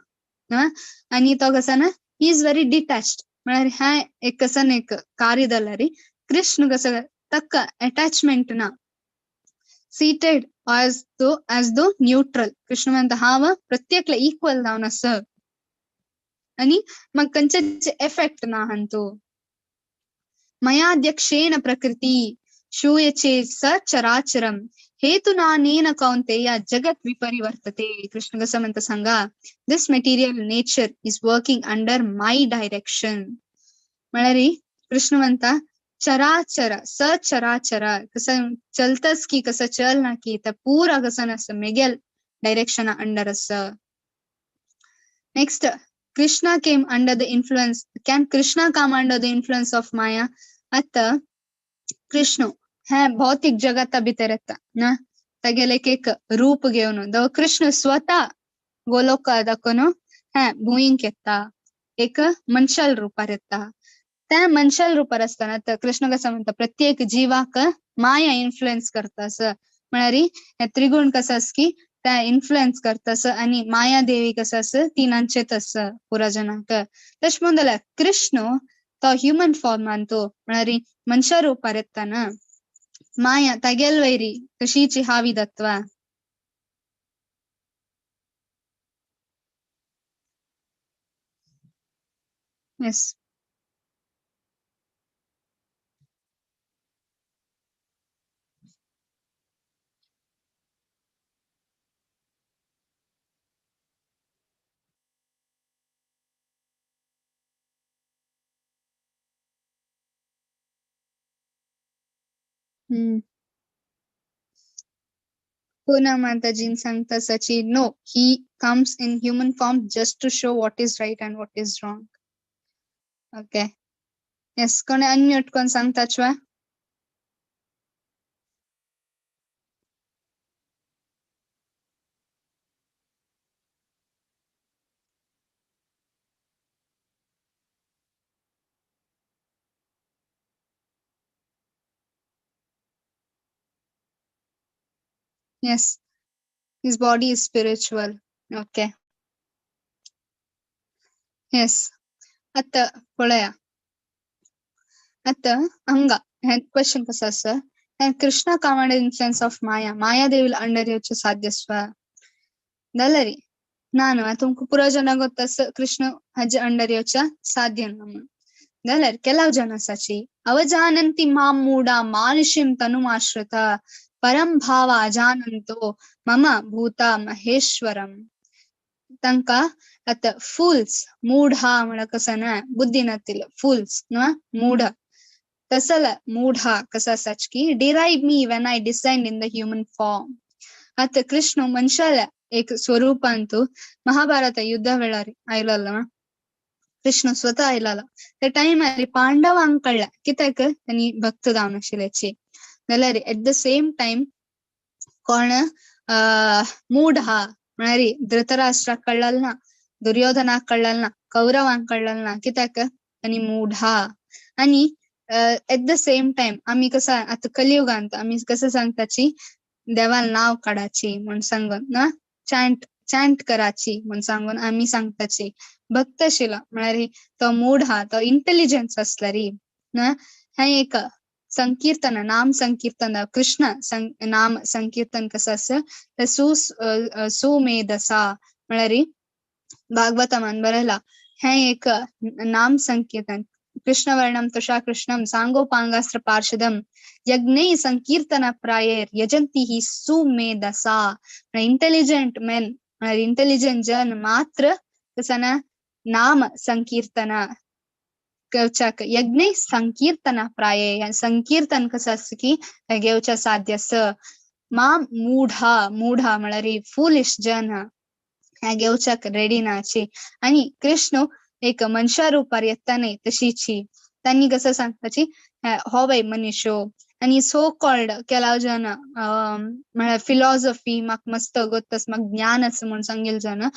ना आणि तो कसं ना ही इज व्हेरी डिटॅच्ड म्हळ्यार ह्या एक कसं एक कार्य जाल्यार कृष्ण कसं ताका अटॅचमेंट ना seated as though neutral. Krishna म्हणता हांव प्रत्येकला इक्वल जावन आसा आणि मग खंयचे एफेक्ट ना हांतू. मयाध्यक्षेण प्रकृती श्रूयते सचराचरम हेतुनानेन कौन्तेय जगत विपरिवर्तते. कृष्ण कसं म्हणता सांगा this material nature is working under my direction. म्हळ्यार कृष्ण म्हणता चराचर सचराचर कसं चलतस की कसं चल ना की त्या पूरा कसं नसतं मेगेल डायरेक्शन अंडर असं. Next Krishna came under the influence. Can Krishna come under the influence of Maya? आता कृष्ण ह्या भौतिक जगता भितर येता ना तागेले एक रूप घेऊन दो कृष्ण स्वतः गोलोका दाखवून भुईंक येता एक मनशाल रूपार येता त्या मनशाल रूपार असताना तर कृष्ण कसं म्हणता प्रत्येक जीवाक माया इन्फ्लुएन्स करतास म्हळ्यार त्रिगुण कसं अस की त्या इन्फ्लुएन्स करतास आणि माया देवी कसं अस ती नांचेतस पुरा जनाक तश म्हणला कृष्ण तो ह्युमन फॉर्म आणतो म्हळ्यार मनशा रूपार येताना माया तागेल वैरी कशीची हावी दत्वा येस पुन्हा माताजीन सांगता सची no he comes in human form just to show what is right and what is wrong okay yes कोणी अनम्यूट कोण सांगता चवा Yes, his body is spiritual. Okay. Yes. आता पळया आता हंगा क्वेश्चन कसं असं कृष्ण कामाड इन सेन्स ऑफ माया ಮಾಯಾದೇವಿಲ್ ಅಂಡರಿಯೋಚು ಸಾಧ್ಯಸ್ವ ದಲ್ಲರಿ ನಾನು ತುಮಕು ಪುರಜನ ಗೊತ್ತಸ್ ಕೃಷ್ಣ ಹಜ ಅಂಡರಿಯೋಚ ಸಾಧ್ಯ ನಮ್ಮ ದಲ್ಲರಿ ಕೆಲವು ಜನ ಸಚಿ ಅವಜಾನಂತಿ ಮಾಂ ಮೂಢ ಮಾನುಷಿಂ ತನುಮಾಶ್ರಿತ परम भाव अजानंतो मम भूता महेश्वरम तंका आता फूल्स मूढ म्हण कसं ना बुद्धी नसतील फूल्स ना मूढ तसल मूढ कसा सच की derive me when I decide in the human form आता कृष्ण मनुष्याला एक स्वरूप अंतू महाभारत युद्ध वेळारी आयलल्ला कृष्ण स्वतः आयलाला त्या टाइम पांडवांकळ्या कित्याक त्यांनी भक्त दावनाशिलेची नलरी एट द सेम टाइम कोण मूढ म्हणारी धृतराष्ट्र कळलना दुर्योधना कळलना कौरवांक कळलना कित्याक आणि मूढ आणि एट द सेम टाइम आम्ही कसं आता कलियुगांत आम्ही कसं सांगताची देवाल नाव काढाची म्हणून सांगून ना चॅन्ट कराची म्हणून सांगून आम्ही सांगताची भक्त शिला म्हणारी तो मूढ तो इंटेलिजन्स असला री ना हे एक संकीर्तन नाम संकीर्तन कृष्ण नाम संकीर्तन कसं असं सुमेधसा म्हळ्यारी भागवतमान बरला हे एक नाम संकीर्तन कृष्ण वर्णम तुषा कृष्णम सांगोपांगास्त्र पार्षदम यज्ञै संकीर्तन प्रायेर यजंती ही सुमेधसा इंटेलिजंट मेन इंटेलिजंट जन मात्र कसं ना नाम संकीर्तन घेवच्याक यज्ञ संकीर्तन प्राये संकीर्तन कसं असं की घेवच्या साध्य मा मूढ म्हळ्यार फुलिश जन ह्या घेवच्याक रेडी नाची आणि कृष्ण एक मनशा रूपार येता नाही तशीची त्यांनी कसं सांगताची हो बाई मनुष्यो आणि सो कॉल्ड केलाव जन म्हळ्यार फिलॉसॉफी म्हाका मस्त गोत्तस म्हाका ज्ञानच म्हणून सांगेल जन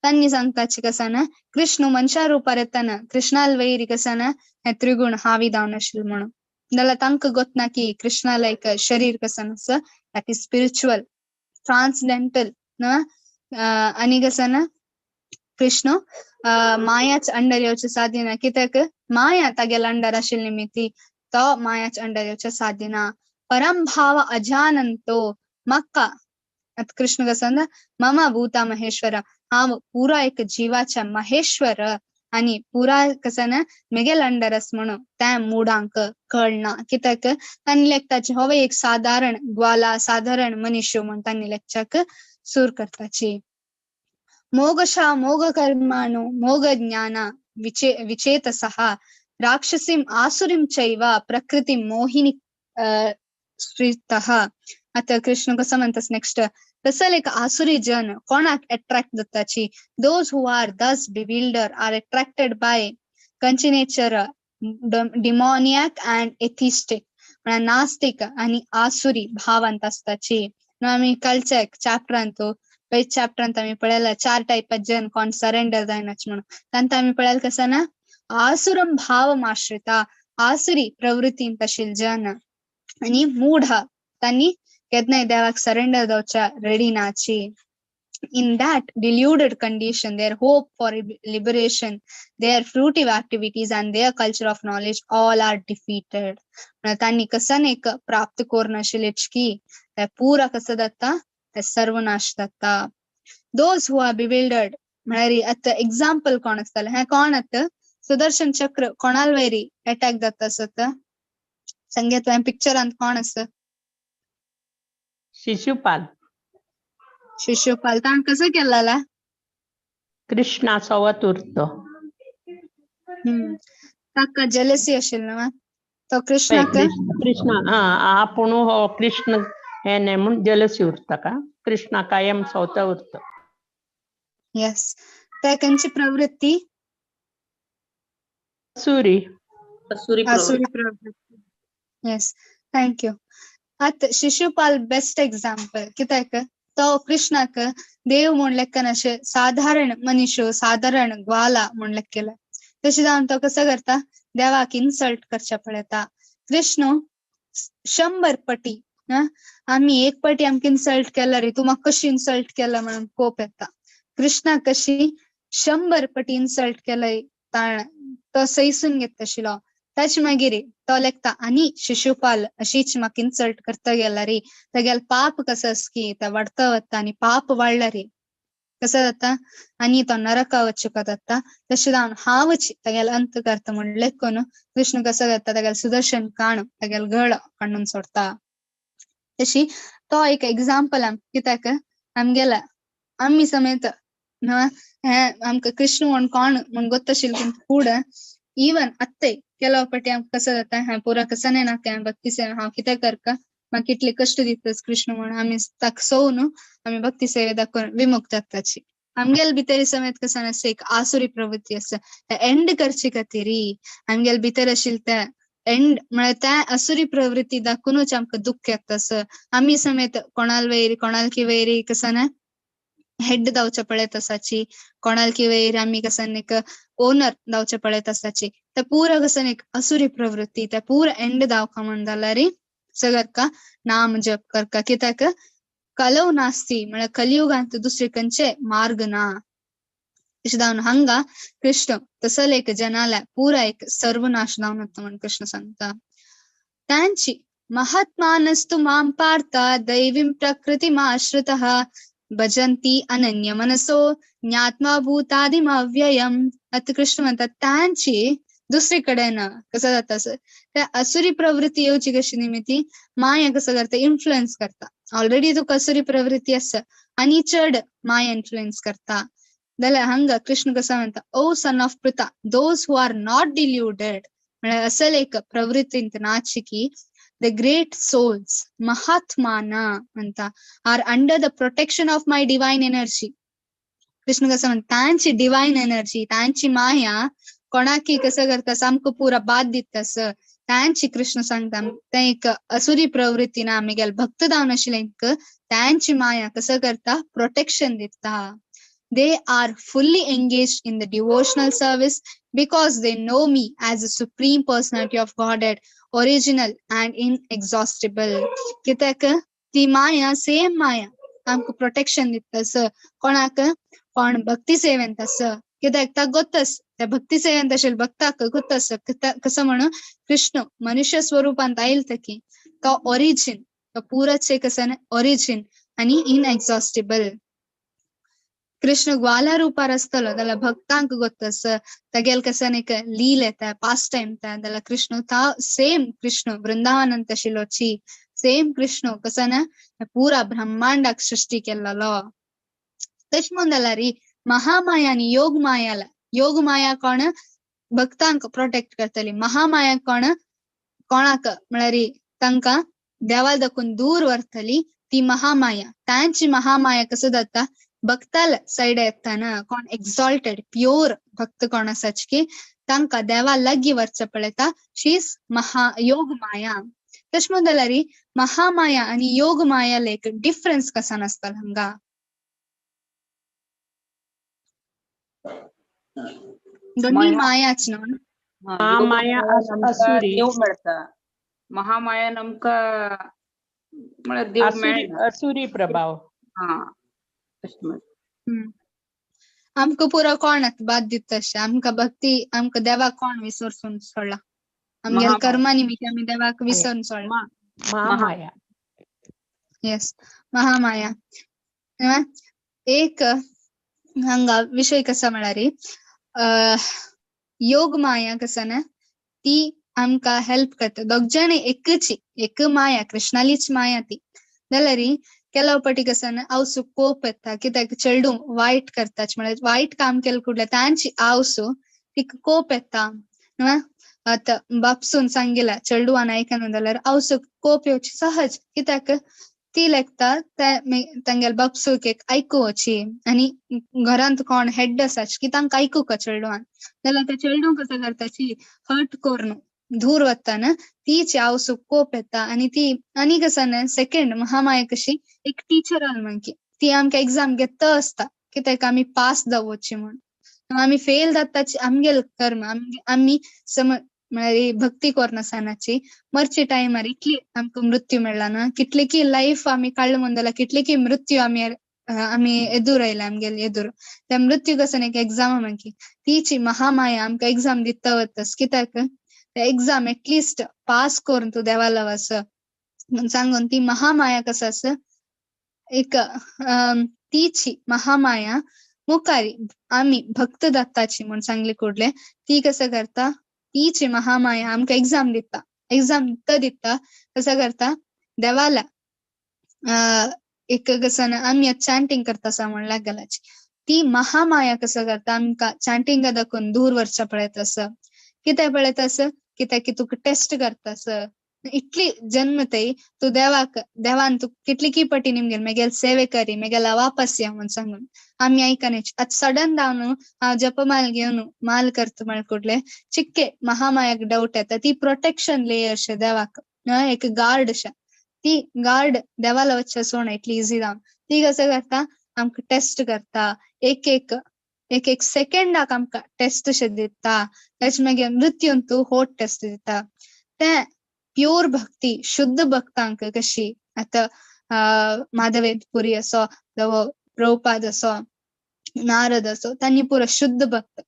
त्यांनी सांगताची कसं ना कृष्ण मनशा रूपार येताना कृष्णाल वैरी कसं ना त्रिगुण हावी दावन आशिल म्हणून जाल्यार तांकां गोतना की कृष्णाला एक शरीर कसं नसं दॅट इज स्पिरिच्युअल ट्रान्सडेंटल ना आणि कसं ना कृष्ण मायाच अंडर येवचे साध्य ना कित्याक माया तागेल अंडर आशिल निमित्ती तो मायाच अंडर येवचे साध्य ना परम भाव अजानंतो मक्का कृष्ण कसं ना मम भूता महेश्वर हांव पुरा एक जीवाच्या महेश्वर आणि पुरा कसं ना मेगेल अंडरस म्हणून त्या मूढांक कळना कित्याक तांणी लेखताची हो एक साधारण ग्वाला साधारण मनुष्य म्हणून तांणी लेखच्याक सूर करताची मोगशा मोग कर्माणो मोग ज्ञान विचेतसः राक्षसीम आसुरीम चैव प्रकृती मोहिनी स्त्रीतः आता कृष्ण कसं म्हणतात नेक्स्ट तसं एक आसुरी जन कोणाक अट्रॅक्ट जाताची those who are thus bewildered are attracted by कंची नेचर डिमोनियाक अँड एथिस्टिक नास्तिक आणि आसुरी भावांत असताची आम्ही कालच्या एक चॅप्टर आणतो पहिले चॅप्टर आम्ही पळायला 4 टाईप जन कोण सरेंडर जायनाच म्हणून त्यांत आम्ही पळायला कसं ना आसुरम भाव आश्रिता आसुरी प्रवृत्ती तशील जन आणि मूढ त्यांनी केदनाय देवाक सरेंडर जावच्या रेडी नाची. In that deluded condition, their hope for liberation, their fruitive activities, and their culture of knowledge all are defeated. त्यांनी कसं एक प्राप्त करून की त्या पुरा कसं जाता त्या सर्वनाश जाता. Those who are bewildered म्हळ्यार आता एक्झाम्पल कोण असताले हे कोण आता सुदर्शन चक्र कोणाल वैरी अटॅक जाता असत संगीत पिक्चर अंत कोण असत शिशुपाल शिशुपाल ताण कसं केलेला कृष्णा सोबत उरतो ताका जेलसी असेल ना तो कृष्णाक कृष्ण आपण हो कृष्ण हे नाही म्हणून जेलसी उरता का कृष्णा कायम स्वतः उरतो. यस त्याची प्रवृत्ती असुरी आसुरी प्रवृत्ती. Yes thank you. आता शिशुपाल बेस्ट एक्झाम्पल कित्याक तो कृष्णाक देव म्हण लेखन असे साधारण मनुष्य साधारण ग्वाला म्हण लेख केला तशी जाऊन तो कसं करता देवाक इन्सल्ट करच्या पडता. कृष्ण 100 पटी आम्ही 1 पटी आमक इन्सल्ट केला रे तू म्हाका कशी इन्सल्ट केला म्हणून कोप येता. कृष्णा कशी 100 पटी इन्सल्ट केलंय ताण तो सैसून घेत तशिलो त्याच मागीर तो लेखता आणि शिशुपाल अशीच म्हाका इन्सल्ट करता गेला रे तेगेल पाप कसं की त्या वाढता वता आणि पाप वाढला रे कसं जाता आणि तो नरका वचुका जाता तशें जावन हांवच तेगेल अंत करता म्हण लेखून कृष्ण कसं करता तेगेल सुदर्शन काण तेगेल गळ काडून सोडता. तशी तो एक एक्झाम्पल कित्याक आमगेला आम्ही समेत आमकां कृष्ण म्हण कोण म्हण गोत्तशिल ಕೂಡ ಈವನ್ ಅತ್ತೆ ಕೆಲವು ಪಟ್ಟಿ कसं जाता हा पुरा कसं नाही ना त्या भक्ती सेवा हांव कितें करका म्हाका कितले कष्ट दितस कृष्ण म्हण आम्ही ताका सोवून आम्ही भक्ती सेवे दाखोवन विमुक्त जाताची. आमगेल भितर समेत कसं आसा एक आसुरी प्रवृत्ती आसा एंड करची खातीर आमगेल भितर आशिल्ल त्या एंड म्हळ्यार त्या आसुरी प्रवृत्ती दाखोवनूच आमकां दुख्ख येता तसं आम्ही समेत कोणाल वैरी कोणालकी वैरी कसं ना हेड जावच्या पळयत आसाची कोणालकी वैर आम्ही कसं एक ओनर जावच्या पळयत आसाची त्या पुरा कसं एक आसुरी प्रवृत्ती त्या पुरा एंड जावका म्हण जाल्यार सगळका नाम जप करका कित्याक कलव नास्ती म्हळ्यार कलियुगांत दुसरे खंयचे मार्ग ना तशें जावन हांगा कृष्ण तसं एक जनाला पुरा एक सर्वनाश जावन वता म्हण कृष्ण सांगता. तांची महात्मानस्तु मां पार्थ दैवीं प्रकृतिमाश्रितः भजन्ति अनन्य मनसो ज्ञात्मा भूतादिमव्ययम्. आता कृष्ण म्हणतात त्यांची दुसरीकडेन कसं जाता त्या आसुरी प्रवृत्ती येवची कशी निमित्ती माया कसं करता इन्फ्लुएन्स करता ऑलरेडी तुका आसुरी प्रवृत्ती आसा आनी चड माया इन्फ्लुएन्स करता जाल्यार हांगा कृष्ण कसं म्हणता O son of Pritha those who are not deluded म्हळ्यार असल एक प्रवृत्तींत नाची की the great souls mahatmana anta are under the protection of my divine energy. Krishna कसं म्हणता तांची डिवाइन एनर्जी तांची माया कोणाकी कसं करता सामको पुरा बाद दितास तांची कृष्ण सांगता ते एक असुरी प्रवृत्ती ना आमी गेल भक्त जावन आशिल्लेंक तांची माया कसं करता प्रोटेक्शन दिता. They are fully engaged in the devotional service because they know me as the supreme personality of Godhead, original and inexhaustible. कित्याक ती माया सेम माया आमकां प्रोटेक्शन दितास कोणाक कोण भक्ती सेवेंत आस कित्याक ताका गोत्तस त्या भक्ती सेवेंत आशिल्ल्या भक्ताक गोत्तस कसं म्हणून कृष्ण मनुष्य स्वरूपांत आयिल तकी तो ओरिजिन तो पुराच कसं ओरिजिन आनी इनएक्झॉस्टिबल. कृष्ण ग्वाला रूपार आसतलो जाल्यार भक्तांक गोत्तस तेगेल कसं एक लील येता पास्ट टाइम येता जाल्यार कृष्ण ता सेम कृष्ण वृंदावनांत आशिल्लोची सेम कृष्ण कसं ना पुरा ब्रह्मांडाक सृष्टी केल्लो. तशें म्हणून जाल्यार महामाया आनी योग माया कोण भक्तांक प्रोटेक्ट करतली महामाया कोण कोणाक म्हळ्यार तांकां देवाल दाखोवन दूर व्हरतली ती महामाया. तांची महामाया कसं जाता भक्ताल साइड येताना कोण एक्सॉल्टेड प्युअर भक्त कोण आसाच की तांकां देवा लागीं वरचें पळयता शी इज योग माया. तशें म्हणून जाल्यार महामाया आणि योग मायाला एक डिफरन्स कसा नसताल हंगा? दोन्ही महा- मायाच न्हू? महामाया नमका असुरी. देव मेळता, महामाया नमका म्हळ्यार देव मेळना. असुरी प्रभाव. हा तशें म्हणटा. आमका पुरो कोण बाद दित तशें आमका भक्ती आमका देवाक कोण विसरसून सोडला? आमगेल महामाया. कर्मा निमित्त आमी देवाक विसरून सोडला. महामाया. येस, महामाया. एक हांगा विषय कसा म्हळ्यार योग माया कसा ना ती आमका हेल्प करता. दोग जण एक माया कृष्णालीच माया ती जाल्यार ಕೆಲವು ಪಟಿ ಕಸನ ಅವಸು ಕೋಪ ಎತ್ತ ಕಿತಾಕ್ ಚೆಲ್ಡು ವೈಟ್ ಕರ್ತಾಚ್ म्हळ्यार वायट काम केलं कुठल्या तांची आवसू तिक कोप येता आत बापसून सांगिला चेडूवान ऐकना जाल्यार आवसू कोप येवची सहज कित्याक ती लेखता तांगेल बापसूक एक ऐकूची आणि घरांत कोण हेड आसाच की तांकां ऐकूका चेडूवान जाल्यार त्या चेडू कसं करताची हर्ट कोरनु दूर वताना तीच आवसू कोप येता आणि ती आणि कसं ना सेकंड महामाया कशी एक टीचर आलमांकी ती आमकां एग्जाम घेता असता कित्याक आमी पास जावची म्हणून आमी फेल जाताची आमगेल कर्म आमी म्हळ्यार भक्ती कोरनासनाची मरची टायमार इतली आमकां मृत्यू मेळ्ळा ना कितले की लाईफ आमी काडलो म्हणून जाल्यार कितले की मृत्यू आमी एदूर आयला आमगेल एदूर त्या मृत्यू कसं एक एग्जाम मांकी तीची महामाया आमकां एग्जाम दिता वतास कित्याक एग्जाम एटलिस्ट पास करून तू देवाला वस सांगून ती महामाया कसं असं एक तीची महामाया मुखारी आम्ही भक्त दत्ताची म्हणून सांगले कुडले ती कसं करता तीची महामाया आमकां एग्जाम दिता कसं करता देवाला एक कसं ना आम्ही चॅन्टिंग करता म्हण लागलाची ती महामाया कसं करता आमकां चॅन्टिंग दाखवून दूर वरच्या पळयत असं कित्याक पळयत असं कित्याक तुका टेस्ट करतास इतली जन्मतय तू देवान तू कितली की पटी निमगेल मेगेल सेवे करी मेगेला वापस या म्हणून सांगून आम्ही ऐकण्याची आता सडन जावन हांव जपमाल घेवन माल करता म्हळ्यार कुठले चिक्के महामायाक डाऊट येता ती प्रोटेक्शन लेयर शे देवाक एक गार्ड शे ती गार्ड देवाला वच्चे सोण इतली इजी जावन ती कसं करता आमकां टेस्ट करता एक सेकंडाक आमकां टेस्ट शे दिता तेचे मागीर मृत्यून तू होट टेस्ट दिता ते प्युअर भक्ती शुद्ध भक्तांक कशी आता माधवेंद्रपुरी असो जावं प्रभुपाद असो नारद असो तांणी पुरो शुद्ध भक्त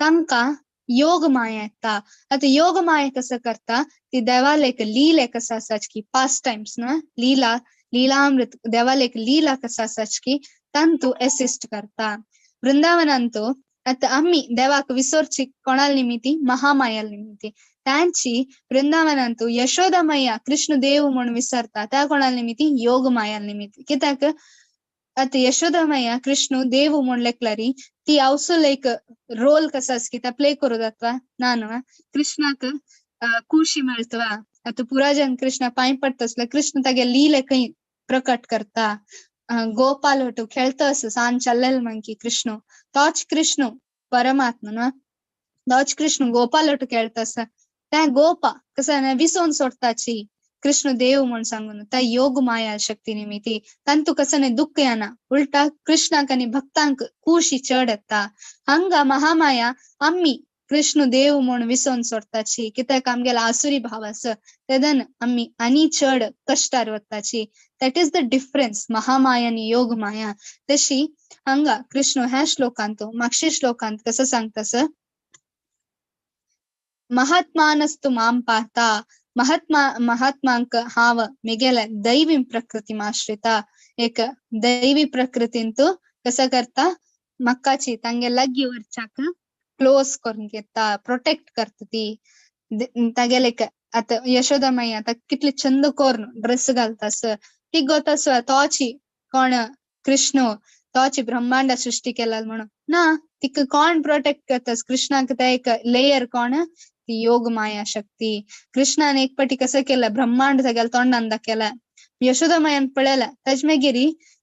तांकां योग माया येता आता योग माया कसं करता ती देवाला एक लीला कसं आसाच की पास्ट टाइम्स ना लीलामृत देवाला एक लीला कसं आसाच की तांतू असिस्ट करता वृंदावनांतू आता आम्ही देवाक विसरची कोणाल निमित्ती महामायाल निमित्ती त्यांची वृंदावनांतू यशोदा मैया कृष्ण देव म्हणून विसरता त्या कोणाल निमित्ती योग मायाल निमित्ती कित्याक आता यशोदा मैया कृष्ण देव म्हण लेखलारी ती also एक रोल कसाच की प्ले करू जातवा नानवा कृष्णाक खुशी मेळतवा आता पुराजन कृष्ण पाय पडतसला कृष्ण तागे लीले काही प्रकट करता गोपाल होटू खेळता असं सान चल्लेल मंकी कृष्ण तोच कृष्ण परमात्मा ना तोच कृष्ण गोपाल होटू खेळता असं त्या गोपा कसं विसवून सोडताची कृष्ण देव म्हणून सांगून त्या योग माया शक्ती निमित्ती तांतू कसं दुःख येना उलटा कृष्णाक आणि भक्तांक खुशी चढ येता हंगा महामाया आम्ही कृष्ण देव म्हणून विसवून सोडताची कित्याक आमगेला आसुरी भाव असं तेदन आम्ही आणि चढ कष्टार वताची दॅट इज द डिफरन्स महामाया आणि योग माया तशी हंगा कृष्ण ह्या श्लोकांत मागच्या श्लोकांत कसं सांगतास महात्मानस्तु मां पाहता महात्मांक हाव मिगेल दैवी प्रकृतीमाश्रिता एक दैवी प्रकृतींतू कसं करता मक्काची तांगे लग्गी वरच्याक क्लोज करून घेता प्रोटेक्ट करता ती तागेले आता यशोदा मैया आता कितले चंद कोरून ड्रेस घालतास ती गोतास तोची कोण कृष्ण तोची ब्रह्मांड सृष्टी केला म्हणून ना तिक कोण प्रोटेक्ट करतास कृष्णाक त्या एक लेयर कोण ती योग माया शक्ती कृष्णाने एक पटी कसं केलं ब्रह्मांड सगळ्याला तोंडांदा केला यशोदा मायान पळयला ताज मागीर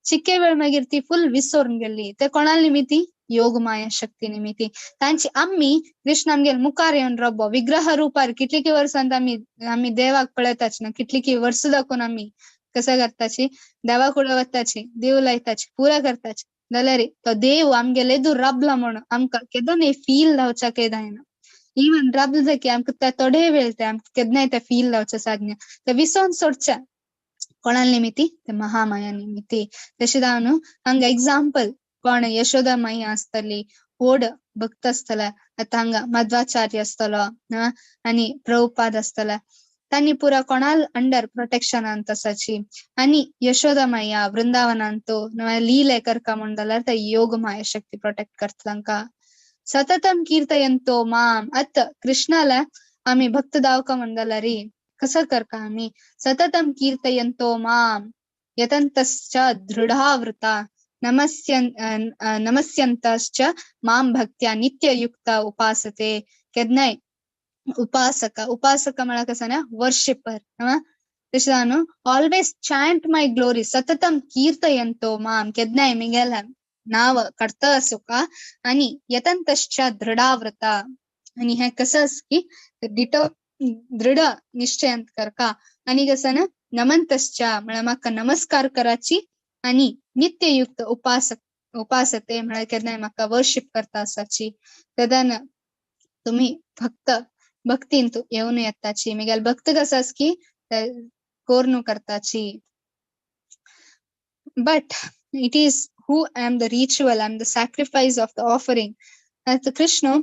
चिक्के वेळ मागीर ती फुल विसरून गेली ते कोणाल निमित्ती योगमाया शक्ती निमित्ती तांची आम्ही कृष्ण आमगेर मुखार येवन रब्बो विग्रह रूपार कितलीकी वर्सांत आम्ही देवाक पळयताच ना कितलीकी वर्स दाखोवन आम्ही कसं करताची देवाक उडवताची देव लायताची पुरा करताची जाल्यार तो देव आमगेले एदूर राबला म्हणून आमकां केदोन फील जावचा केदायना इवन राबल जाकी आमकां ते थोडे वेळ ते आमकां केदनाय ते फील जावचे साधन ते विसोन सोडचे कोणाल निमित्ती ते महामाया निमित्ती तशें जावन हांगा एग्जाम्पल कोण यशोदा माई आसतली व्हड भक्त आसतले आतां हांगा मध्वाचार्य आसतलो आनी प्रभुपाद आसतले तांणी पुरा कोणाल अंडर प्रोटेक्शनांत आसाची आनी यशोदा माया वृंदावनांत लीले करका म्हण जाल्यार ते योग माया शक्ती प्रोटेक्ट करता तांकां सततम कीर्तयंतो माम अत कृष्णाला आम्ही भक्त दावका म्हण जाल्यार कसं करका आम्ही सततम कीर्तयंतो माम यतंतश्च दृढावृता नमस्यन्तश्च माम भक्त्या नित्ययुक्ता उपासते केदनाय उपासक म्हळ्यार कसं ना वर्शिपर तशें जावन ऑलवेज चॅन्ट माय ग्लोरी सततम कीर्तयंतो माम केदनाय मिगेल नाव करता सुका आणि यतंतश्च दृढावृता आणि हे कसं की डिटो दृढ निश्चयांत करका आणि कसं ना नमंतश्च म्हळ्यार म्हाका नमस्कार कराची आणि नित्ययुक्त उपासते म्हळ्यार केदनाय म्हाका वर्शिप करता आसाची तदन तुम्ही भक्तीन तू येवन येताची मिगेल भक्त कसं की कोरनू करताची but it is who am the ritual, I'm the sacrifice of the offering. आता कृष्ण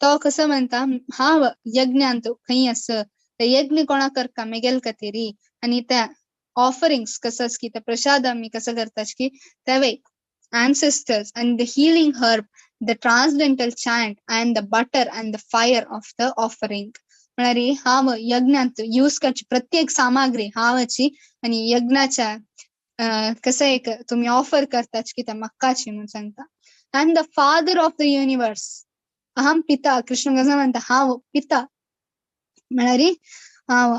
तो कसं म्हणता हा यज्ञांत खंय असं ते यज्ञ कोणा करता मेगेल खातीर आणि त्या ऑफरिंग्स कसं की त्या प्रसाद आम्ही कसं करताच की त्यावे ancestors and the healing herb, the transcendental chant and the butter and the fire of the offering. म्हळ्यार हाव यज्ञांत यूज करची प्रत्येक सामग्री हावाची आणि यज्ञाच्या कसं एक तुम्ही ऑफर करताच की त्या मक्काची म्हणून सांगता I am the father of the universe अहम पिता कृष्ण कसं म्हणता हाव पिता म्हळ्यार हाव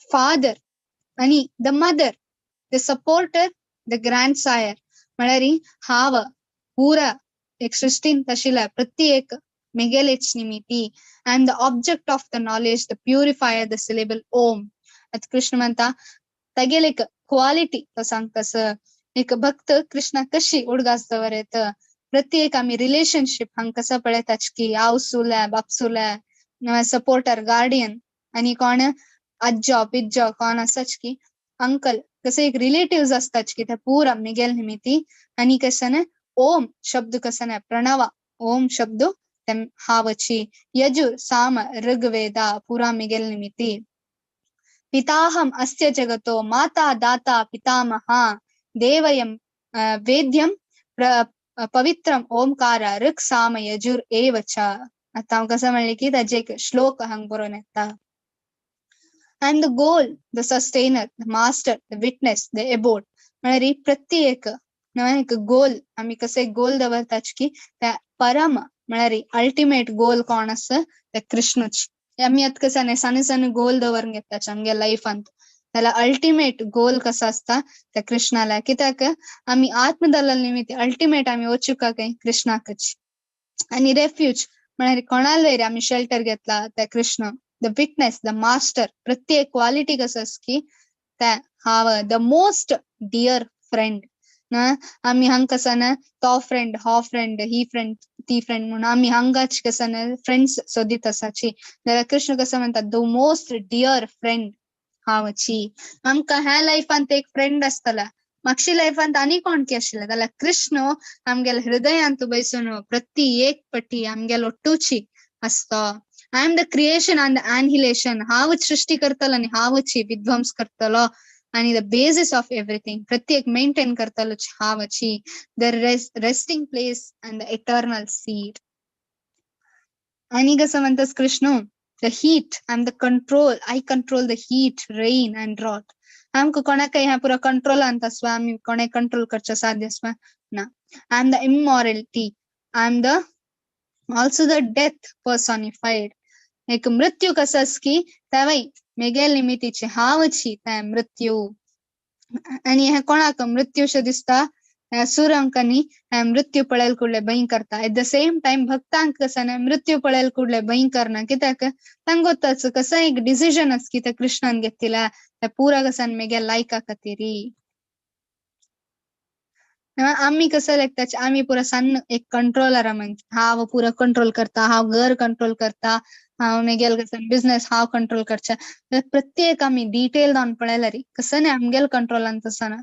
फादर आणि the mother the supporter the grand sire म्हळ्यार हाव पुरा एक सृष्टीन तशिला प्रत्येक मेगेलेच निमित्ती I am the object of the knowledge the purifier the syllable Om आता कृष्ण म्हणता तागेल एक क्वालिटी तो सांगतास एक भक्त कृष्णा कशी उडगास दवरत प्रत्येक आम्ही रिलेशनशिप हांग कसं पळयताच की आवसुले बापसुले सपोर्टर गार्डियन आणि कोण अज्जो पिज्जो कोण आसाच की अंकल कसं एक रिलेटिव्ह असताच की त्या पुरा मिगेल निमित्ती आणि कसं ना ओम शब्द कसं ना प्रणवा ओम शब्द हावची यजुर साम ऋग्वेदा पुरा मिगेल निमित्ती पिताहम अस्य जगतो माता दाता पितामहा देवयम वेद्यम पवित्रम ओमकार ऋग साम यजुर एव च आता हांव कसं म्हणलें की ताजे एक श्लोक हांग बरोवन येता and the goal, the sustainer, the master, the witness, the abode. म्हळ्यार प्रत्येक एक गोल आम्ही कसे गोल दवरताच की त्या परम म्हळ्यार अल्टिमेट गोल कोण आसा ते कृष्णच आम्ही आता कसं नाही सण गोल दवरून घेताच आमगे लाईफांत त्याला अल्टिमेट गोल कसं असता त्या कृष्णाला कित्याक आम्ही आत्मदलाल निमित्त अल्टिमेट आम्ही वचुका काय कृष्णाकच आणि रेफ्यूज म्हळ्यार कोणाल वयर आम्ही शेल्टर घेतला त्या Krishna the witness the master प्रत्येक क्वालिटी कसं की त्या हाव द मोस्ट डिअर फ्रेंड ना आम्ही हंग कसं ना तो फ्रेंड हो फ्रेंड ही फ्रेंड ती फ्रेंड म्हणून आम्ही हंगाच कसं ना फ्रेंड्स सोदीत असाची जाल्यार कृष्ण कसं म्हणतात द मोस्ट डिअर फ्रेंड हावची आमकां ह्या लाईफांत एक फ्रेंड आसतला मागची लाईफांत आनी कोण की आशिल्ले जाल्यार कृष्ण आमगेल हृदयांत बसून प्रत्येक पटी आमगेल ओट्टूची असतो I am the creation and the annihilation हावच सृष्टी करतलो आणि हावच विध्वंस करतलो आणि द बेसिस ऑफ एव्हरीथिंग प्रत्येक मेंटेन करतलो हावची the resting place and the eternal seed आणि कसं म्हणतात Krishna the heat and the control I control the heat rain and drought आमकां कोणाक ह्या पुरा कंट्रोल आणता आसवा आमी कोणे कंट्रोल करचे साध्य आसवा ना I am the immortality I am the also the death personified एक मृत्यू कसं की त्यावय मेगेल निमित्तीचे हावची त्या मृत्यू आणि हे कोणाक मृत्यूशे दिसता सुरांकानी मृत्यू पळेल कुडले भय करता एट द सेम टाइम भक्तांक कसं मृत्यू पळेल कुडले भय करना कित्याक तांक गोताच कसं एक डिसिजन अस की त्या कृष्णान घेतला त्या पुरा कसन मेगे लायक आकतीरी आम्ही कसं लागता आम्ही पुरा सन्न एक कंट्रोलर हाव पुरा कंट्रोल करता हाव घर कंट्रोल करता हाव मेगेल कसं बिझनेस हाव कंट्रोल करचा प्रत्येक आम्ही डिटेल दावन पळयला री कसं आमगेल कंट्रोल ಅಂತ सना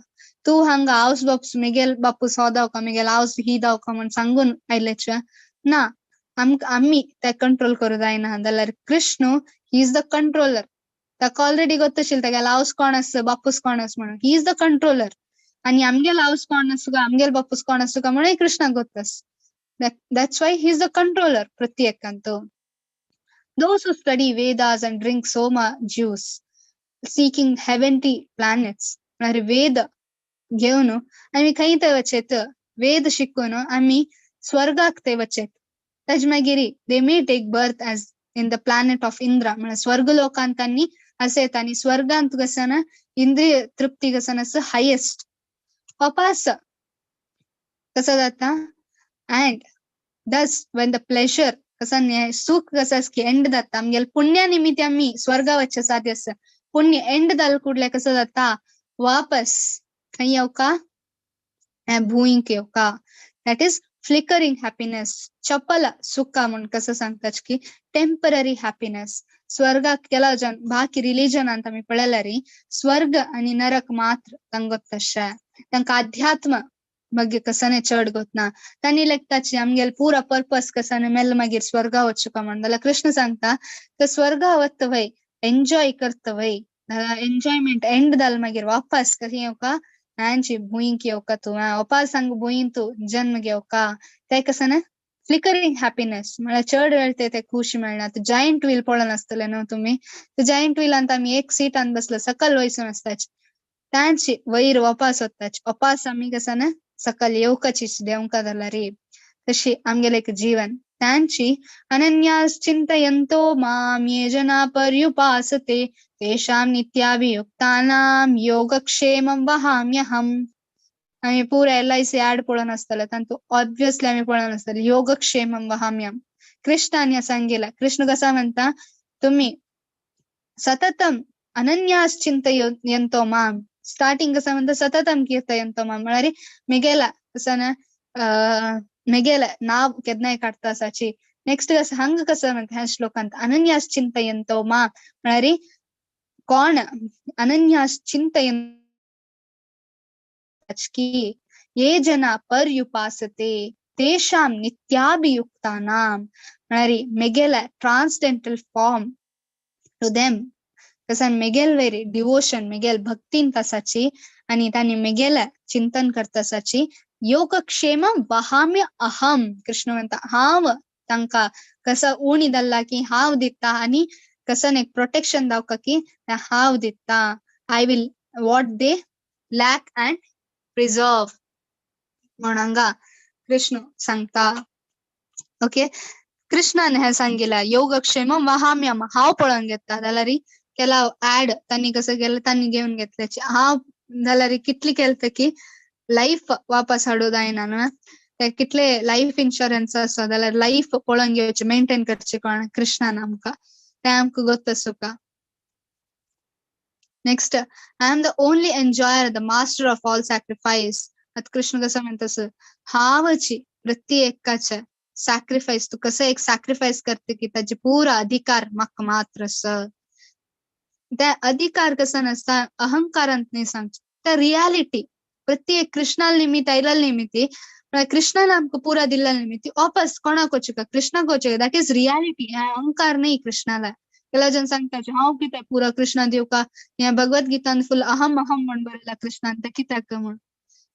तू हंग हाऊस बाप्स मेगेल बापूस होदाव का मेगेल हाऊस ही दाव का म्हण सांगून आयलेच ना आम्ही त्या कंट्रोल करू जायना जाल्यार Krishna he is the controller ताका ऑलरेडी ಗೊತ್ತशिल तेगेल हाऊस कोण आस बापूस कोण आस म्हणून ही इज द कंट्रोलर आणि आमगेल हाऊस कोण आस का आमगेल बापूस कोण आस का म्हणून कृष्णाक ಗೊತ್ತस that's why he is the controller प्रत्येकांतो those who study Vedas and drink soma juice seeking heavenly planets म्हणजे वेद घेऊन आम्ही खंय ते वचेत वेद शिकून आम्ही स्वर्गाक ते वचेत ताज मागिरी they may take birth as in the planet of Indra म्हणजे स्वर्ग लोकांत त्यांनी असेत आणि स्वर्गांत कसं इंद्रिय तृप्ती कसं असं हायेस्ट वापास कसं जाता अँड दस वेन द प्लेजर कसं सुख कसं की एंड जाता आमगेल पुण्यानिमित्त आम्ही स्वर्गा वच्चे साध्य असं पुण्य एंड जाल कुडले कसं जाता वापस खंय येवका भूईंक येवका दॅट इज फ्लिकरिंग हॅपीनेस चपल सुख म्हण कसं सांगतात की टेम्पररी हॅपीनेस स्वर्गाक केला जन बाकी रिलीजन ಅಂತ आम्ही पळयला री स्वर्ग आणि नरक मात्र तांक ಗೊತ್ತಶ तांका अध्यात्म ಬಗ್ಗೆ कसने चढ गोतना तांनी लेखताची आमगेल पुरा पर्पस कसने मेल मागीर स्वर्गा वचुका म्हणला कृष्ण सांगता तर स्वर्गा वत वय एन्जॉय करत वय एन्जॉयमेंट एंड जाल मागीर वापस कशी येवका नांची भूईंक येवका तू वापस सांग भूईन तू जन्म घेवका ते कसने फ्लिकरिंग हॅपीनेस म्हणजे चढ वेळते ते खुशी मेळना जायंट व्हील पळोवन आसतले न्हू तुम्ही जायंट व्हीलांत आम्ही एक सीटान बसलो सकल वयसून आसताच तांची वयर वापस वताच वापस आम्ही कसने सकल येवकाची देवका जाल्या रे तशी आमगेले एक जीवन तांची अनन्यास चिंतयन्तो माम ये जना पर्युपासते तेषां नित्याभियुक्तानां योगक्षेमं वहाम्यहम् आम्ही पुरा LIC ऍड पळोवन आसतले तांतू ऑब्वियसली आम्ही पळोवन आसतले योगक्षेमं वहाम्यहम् कृष्णाने सांगितलं कृष्ण कसा म्हणता तुम्ही सततम अनन्यास चिंतयन्तो माम स्टार्टिंग कसं म्हणतं सततम कीर्तयन्तो माम म्हळ्यार मिगेला कसं मिगेला नाव केदनाय काढता असाची नेक्स्ट कसं हंग कसं म्हणतं ह्या श्लोकांत अनन्यास चिंतयन्तो माम म्हळ्यार कोण अनन्यास चिंतयन् की ये जना पर्युपासते तेषां नित्याभियुक्तानां म्हळ्यार मेगेला ट्रान्सडेंटल फॉर्म टू देम कसं मेगेल वेरी डिवोशन मेगेल भक्तीन तसाची आणि त्यांनी मेगेला चिंतन करतासाची योगक्षेम वहाम्य अहम कृष्ण म्हणता हाव तांका कसं उणी दल्ला की हाव दिता आणि कसं एक प्रोटेक्शन दावका की हाव दिता I will what they lack and preserve म्हणंगा कृष्ण सांगता ओके कृष्णाने हे सांगितलं योगक्षेम वहाम्यम हाव पळोवन घेता जाल्यार केला ऍड त्यांनी कसं केलं त्यांनी घेऊन घेतल्याची हाव जाल्यार कितली केलं की लाईफ वापस हाडू जायना ना ते कितले लाईफ इन्शुरन्स आसा जाल्यार लाईफ पळोवन घेवची मेंटेन करची कोण कृष्णान आमकां ते आमकां गोत आसुका next I am the only enjoyer the master of all sacrifice आता कृष्ण कसं म्हणतस हावची प्रत्येकाचे सॅक्रिफाईस तू कसं एक सॅक्रिफाईस करते की त्याचे पूरा अधिकार म्हाका मात्र त्या अधिकार कसं नसता अहंकारांत नाही सांगता त्या रियालिटी प्रत्येक कृष्णाल निमित्त आयलाल निमित्ती कृष्णाला आमकां पुरा दिल्ला निमित्ती वापस कोणाक वचुका कृष्णाक वचुका दॅट इज रियालिटी अहंकार नाही कृष्णाला केला जन सांगता हांव कित्याक पुरा कृष्णा दिवका हे भगवद्गीतान फुल अहम अहम म्हण बरयला कृष्णान ते कित्याक म्हण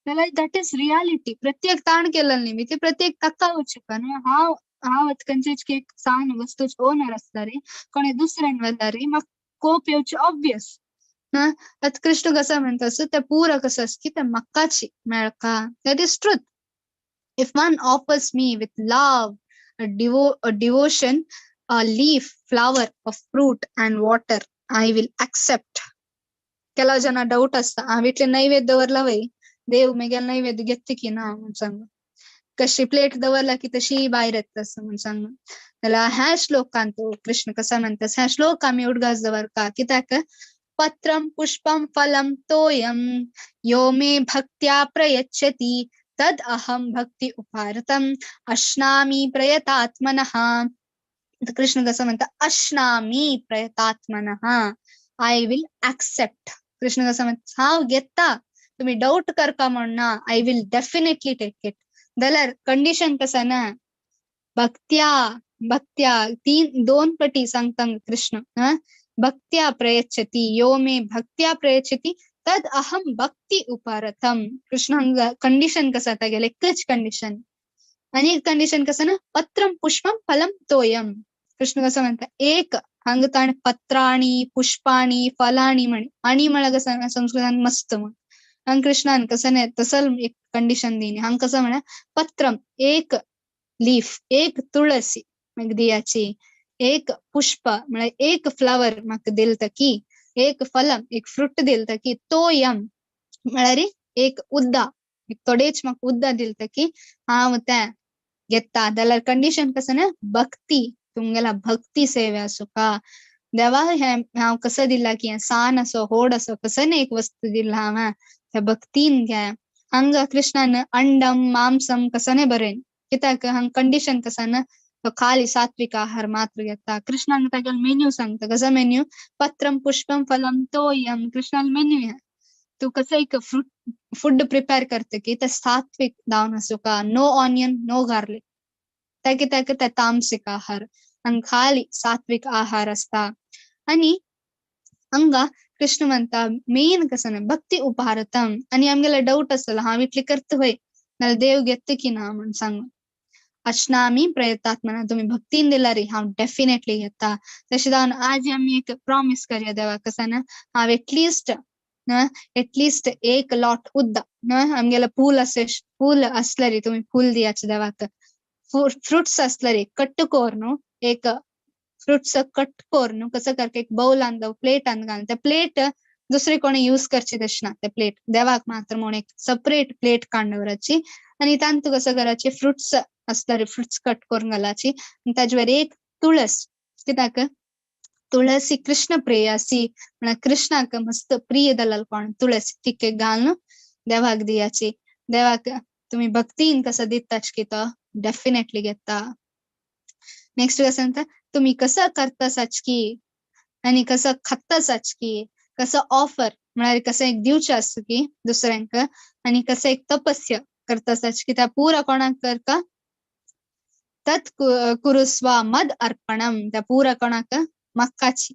जाल्यार दॅट इज रियालिटी प्रत्येक ताण केलेला निमित्ती प्रत्येक ताका वचुका न्हू हांव खंयचीच एक सान वस्तूचे ओनर आसता रे कोणी दुसऱ्यान व्हरला रे म्हाका कोप येवची ऑब्वियस आता कृष्ण कसं म्हणता ते पुरा कसं की ते मक्काची मेळका that is truth if one offers me with love devotion a leaf, flower, a fruit and water, I will accept. केला जना डाऊट असता विटले नैवेद्य दवरला वय देव मेगेल नैवेद्य घेते की ना म्हणून सांग कशी प्लेट दवरला की तशी बाहेर येत असं म्हणून सांग त्याला ह्या श्लोकांत कृष्ण कसा म्हणतात ह्या श्लोक आम्ही उडगास दवर का कित्याक पत्रं पुष्पं फलं तोयं यो मे भक्त्या प्रयच्छति तद अहम भक्ति उपारतम अश्नामी प्रयतात्मनः कृष्ण कसं म्हणतात अश्नामी प्रयतात्मनः आय विल ऍक्सेप्ट कृष्ण कसं म्हणतात हांव घेता तुम्ही डाऊट करका म्हणना I will definitely take it जाल्यार कंडिशन कसं ना भक्त्या भक्त्या दोन पटी सांगता कृष्ण भक्त्या प्रयच्छति यो मे भक्त्या प्रयच्छति तद अहम भक्ति उपारतम कृष्ण कंडिशन कसं आता गेलं एकच कंडिशन आणि एक कंडिशन कसं ना पत्रं पुष्पं फलं तोयं कृष्ण कसं म्हणतात एक हंगताण पत्राणी पुष्पाणी फलाणी म्हणे आणि मला कसं संस्कृतान मस्त म्हण हंग कृष्णान कसं नाही तसं एक कंडिशन देणे हंग कसं म्हणा पत्रम एक लीफ एक तुळसी मग दियाची एक पुष्प म्हणजे एक फ्लावर म्हाका दिलत की एक फलम एक फ्रूट दिलत की तो यम म्हळ्यार एक उद्दा एक थोडेच म्हाका उद्दा दिलत की हांव तें घेता जाल्यार कंडिशन कसं ना भक्ती तुमगेला भक्ती सेवे असो का देवा हे हांव कसं दिला की सान असो होड असो कसं नाही एक वस्तू दिला हांव त्या भक्तीन घ्या हंग कृष्णान अंडम मांसम कसं नाही बरेन कित्याक हंग कंडिशन कसं ना तो खाली सात्विक आहार मात्र घेता कृष्णान तागेल मेन्यू सांगता कसं मेन्यू पत्रम पुष्पम फलम तोयम कृष्णान मेन्यू है तू कसं एक फूड प्रिपेअर करते की ते सात्विक दावन असो का नो ऑनियन नो गार्लिक त्या कित्याक ते तामसिक आहार हंग खाली सात्विक आहार असता आणि हंगा कृष्ण म्हणता मेन कसं ना भक्ती उपारतम आणि आमगेला डाऊट असला हांव इतली करता होय नाल्यार देव घेता की ना म्हणून सांग अश्नामी प्रयतात्मना तुम्ही भक्तीन दिला रे हांव डेफिनेटली घेता तशें जावन आज आमी एक प्रॉमिस करया देवा कसं ना हांव एटलिस्ट एक लॉट उद्दा आमगेला फूल असले रे तुम्ही फूल दियाचे देवाक फ्रुट्स असले रे कट कोर एक फ्रुट्स कट कोर कसं करके एक बाउल अंद प्लेट अंद घाल त्या प्लेट दुसरे कोणी यूज करची तशना ते प्लेट देवाक मात्र म्हणून एक सेपरेट प्लेट कांडवराची आणि तांतू कसं करायचे फ्रुट्स असले फ्रुट्स कट करून घालाची आणि ताजेवर एक तुळस कित्याक तुळसी कृष्ण प्रेयसी म्हण कृष्णाक मस्त प्रिय दलाल कोण तुळस तिके घालून देवाक दियाची देवाक तुम्ही भक्तीन कसं दिताच की तो डेफिनेटली घेता नेक्स्ट कसं म्हणता तुम्ही कसं करताच की आणि कसं खाताच की कसं ऑफर म्हळ्यार कसं एक दिवचे असतं की दुसऱ्यांक आणि कसं एक तपस्या करताच की त्या पुरा कोणाक करका तत् कुरुस्वा मद अर्पणम त्या पुरा कोणाक मक्काची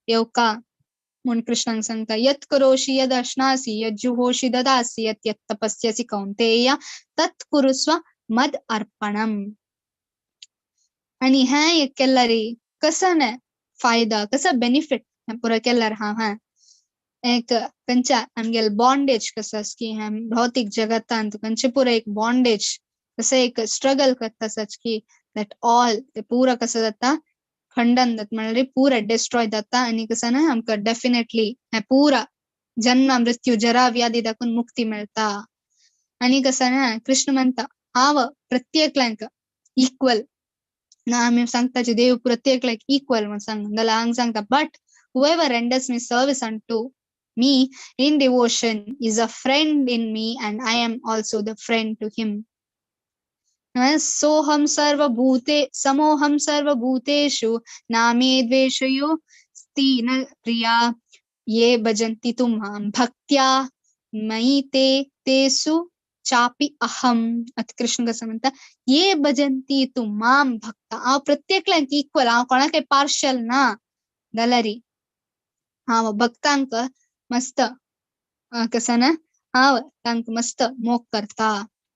येवका म्हणून कृष्णांक सांगता यत् करोषि यद अश्नासी यद जुहोषि ददासी यत् यत् तपस्यसि कौंतेय तत् कुरुस्व मद अर्पणम आणि ह्या एक केला रे कसं ना फायदा कसं बेनिफिट पुरा केल्यार हा एक खंयच्या आमगेल बॉन्डेज कसं की भौतिक जगतांत खंयचे पुरा एक बॉन्डेज कसं एक स्ट्रगल करताच की दॅट ऑल ते पुरा कसं जाता खंडन जाता म्हणजे पुरा डिस्ट्रॉय जाता आणि कसं ना आमका डेफिनेटली हे पुरा जन्म मृत्यू जरा व्याधी दाखवून मुक्ती मिळता आणि कसं ना कृष्ण म्हणता हाव प्रत्येकल्यांक इक्वल ना आम्ही सांगता देव प्रत्येकला इक्वल म्हणून सांग जाल्यार हांग सांगता but whoever renders me service unto me in devotion is a friend in me and I am also the friend to him सोहम समोहम सर्वभूतेषु नामे द्वेषयो स्तीन प्रिया ये भजन्ति तुम भक्त्या मयि ते तेषु चापी अहम अत कृष्ण कसं म्हणता ये भजन्ति तू माम भक्ता हांव प्रत्येकला इक्वल हांव कोणाक पार्शल ना जाल्यारी हांव भक्तांक मस्त कसं ना हांव तांकां मस्त मोग करता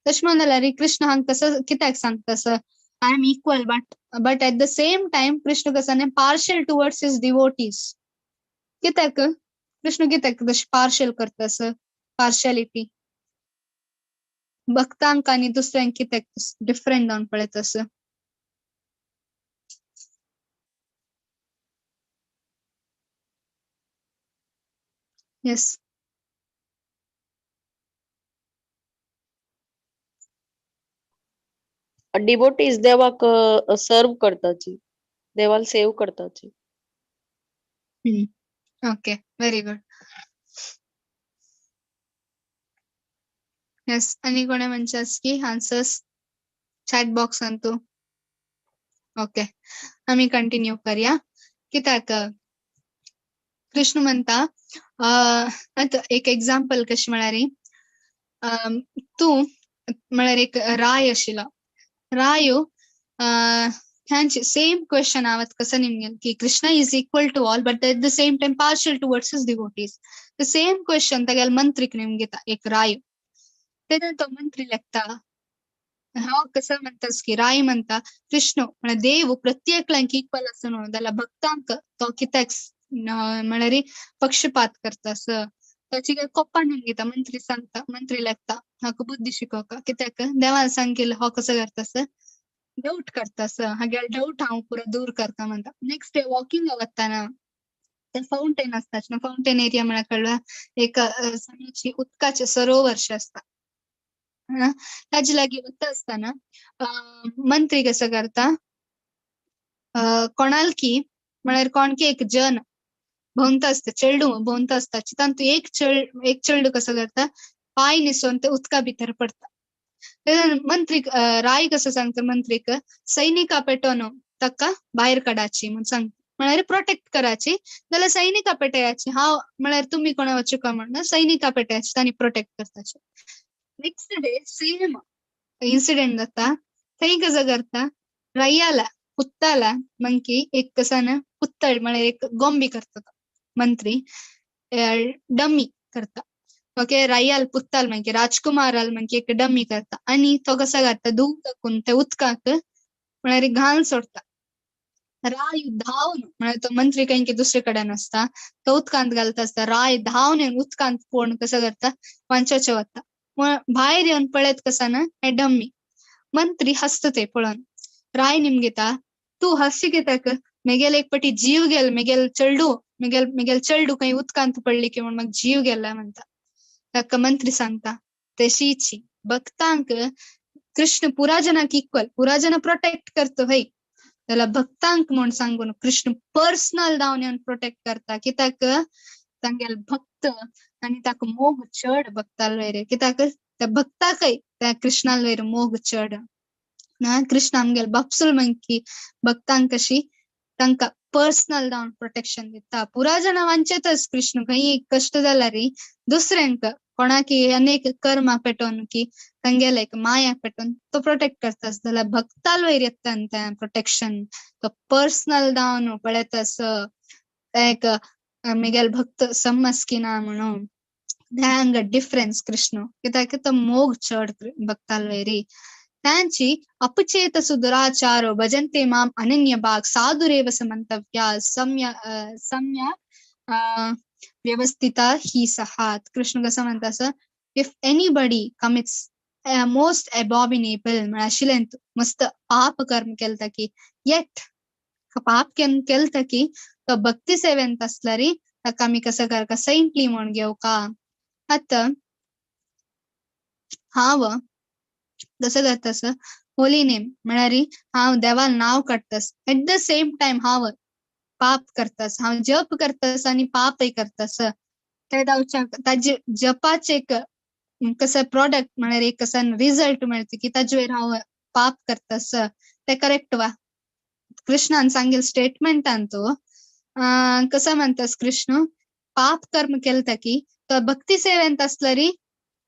तशें म्हणून जाल्यार कृष्ण हांगा कसं कित्याक सांगता तसं I am equal but at the same time Krishna कसं ना पार्शल टुवर्ड्स हिज डिवोटीज कित्याक कृष्ण कित्याक तशें पार्शल करता असं पार्शलिटी भक्तांक आणि दुसऱ्यांक कित्याक डिफरंट जावन पळयता असं येस डिबोटीज देवाक सर्व करताची, देवाला सेव करताची. Okay, very good. येस, आनी कोणे म्हणच्यास की आन्सर्स चॅट बॉक्स तू. ओके, आम्ही कंटिन्यू करूया. कित्याक कृष्ण म्हणता आता एक एक्झाम्पल कशी म्हळ्यार तू म्हळ्यार एक राय आशिल्लो. रायो ह्यांची सेम क्वेश्चन आवत कसं निमगे की Krishna is equal to all but at the same time partial towards his devotees. The same question तेगेल मंत्रीक निमगेता एक रायो. तेन्ना तो मंत्री लेखता हांव कसं म्हणतास की राय म्हणता कृष्ण म्हळ्यार देव प्रत्येकल्यांक इक्वल आसा न्हू जाल्यार भक्तांक तो कित्याक म्हळ्यार पक्षपात करतास. ताची कोप्पान निमगेता मंत्री सांगता, मंत्री लेखता हाका बुद्धी शिकोवका. कित्याक देवान सांगिल्लें हो कसो करतास, डाऊट करतास, हागेल डाऊट हांव पुरो दूर करता म्हणटा. नेक्स्ट डे वॉकिंग वताना ते फाउंटेन आसता, फाउंटेन एरिया म्हळ्यार कळवा एक सणाची उदकाचे सरोवर आसता. ताजे लागीं वता आसतना मंत्री कसं करता कोणालकी म्हळ्यार कोणकी एक जन भोंवता आसता, चेडू भोंवता आसता. तांतू एक चेडू कसो करता पाय निसोन ते उदका भितर पडता. मंत्री राय कसं सांगता मंत्रीक सैनिका पेटोवन ताका भायर काडाची म्हूण सांगता. म्हळ्यार प्रोटेक्ट कराची जाल्यार सैनिका पेटयाची. हांव म्हळ्यार तुमी कोणा वचुका म्हणना सैनिका पेटयाची तांणी प्रोटेक्ट करताचे. नेक्स्ट डे सेम इन्सिडेंट जाता. थंय कसं करता रय्याला पुत्ताला मंकी एक कसान पुत्तळ म्हळ्यार एक गोंबी करता तो मंत्री डमी करता. ओके, रय्याल पुत्ताल मंकी राजकुमाराल मंकी एक डमी करता आनी तो कसो करता धूव टाकून ते उदकाक म्हळ्यार घाल सोडता. राय धांवन म्हळ्यार तो मंत्री काही दुसरे कडेन आसता तो उदकांत घालता आसता. राय धांवन येवन उदकांत पळोवन कसो करता वांचोवचें वता. भायर येवन पळयत कसान हे डम्मी. मंत्री हसता ते पळोवन. राय निमगेता तू हसशी कित्याक, मेगेल एक पाटी जीव गेल, मेगेल चेडू काही उदकांत पडली की म्हूण म्हाका जीव गेला म्हणटा. ताका मंत्री सांगता तशीची भक्तांक कृष्ण पुरा जनाक इक्वल, पुरा जना प्रोटेक्ट करता हय जाल्यार भक्तांक म्हूण सांगून कृष्ण पर्सनल जावन येवन प्रोटेक्ट करता. कित्याक तांगेल भक्त आनी ताका मोग चड भक्ताल वयर. कित्याक त्या भक्ताकय त्या कृष्णाल वयर मोग चड. कृष्ण आमगेल बापसूल मंकी भक्तांक कशी तांकां पर्सनल जावन प्रोटेक्शन दिता. पुरा जाणां वांचेतच कृष्ण खंय कश्ट जाला री दुसऱ्यांक कोणाकी अनेक कर्मा पेटोवन की तांगेले एक माया पेटोवन तो प्रोटेक्ट करतास जाल्यार भक्ताल वयर येता तें प्रोटेक्शन. तो पर्सनल जावन पळयतास एक मेगेल भक्त समज की ना म्हणून ध्यांग डिफरेन्स कृष्ण कित्याक तो मोग चड भक्ताल वयरी. तांची अपचेत सुदुराचारो भजन्ते माम अनन्य भाग साधुरेव समंतव्या सम्य व्यवस्थिता ही सहात. कृष्ण कसं म्हणता असं इफ एनीबडी कमिट्स मोस्ट अबॉमिनेबल म्हळ्यार आशिल्लें मस्त पाप कर्म केलता की येट पाप केलता की तो भक्ती सेवेंत आसला री ताका आमी कसं करका सैंटली म्हूण घेवका. आतां हांव कसं करतास होली नेम म्हळ्यार हांव देवाल नांव काडतास एट द सेम टाइम हांव पाप करतास, हांव जप करतास आनी पापय करतास. ते ताजे जपाचे एक कसं प्रोडक्ट म्हळ्यार एक कसान रिझल्ट मेळता की ताजे वयर हांव पाप करतास. ते करेक्ट वा? कृष्णान सांगेल स्टेटमेंटान तो कसं म्हणतास कृष्ण पाप कर्म केलता की तो भक्ती सेवेंत आसला री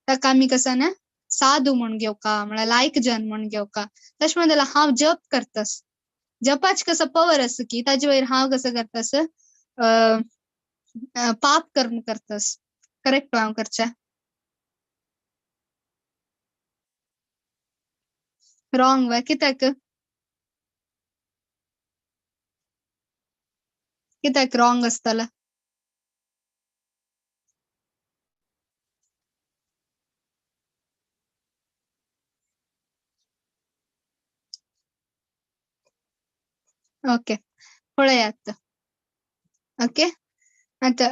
ताका आमी कसं ना साधू म्हूण घेवका म्हळ्यार लायक जन म्हूण घेवका. तशें म्हणल्यार हांव जप करतास, जपाच कसं पवर आसा की ताजे वयर हांव कसं करतास पाप कर्म करतास. करेक्ट हांव करचें? रॉंग वा? कित्याक रॉंग आसतला? ओके, पळयात. ओके, आतां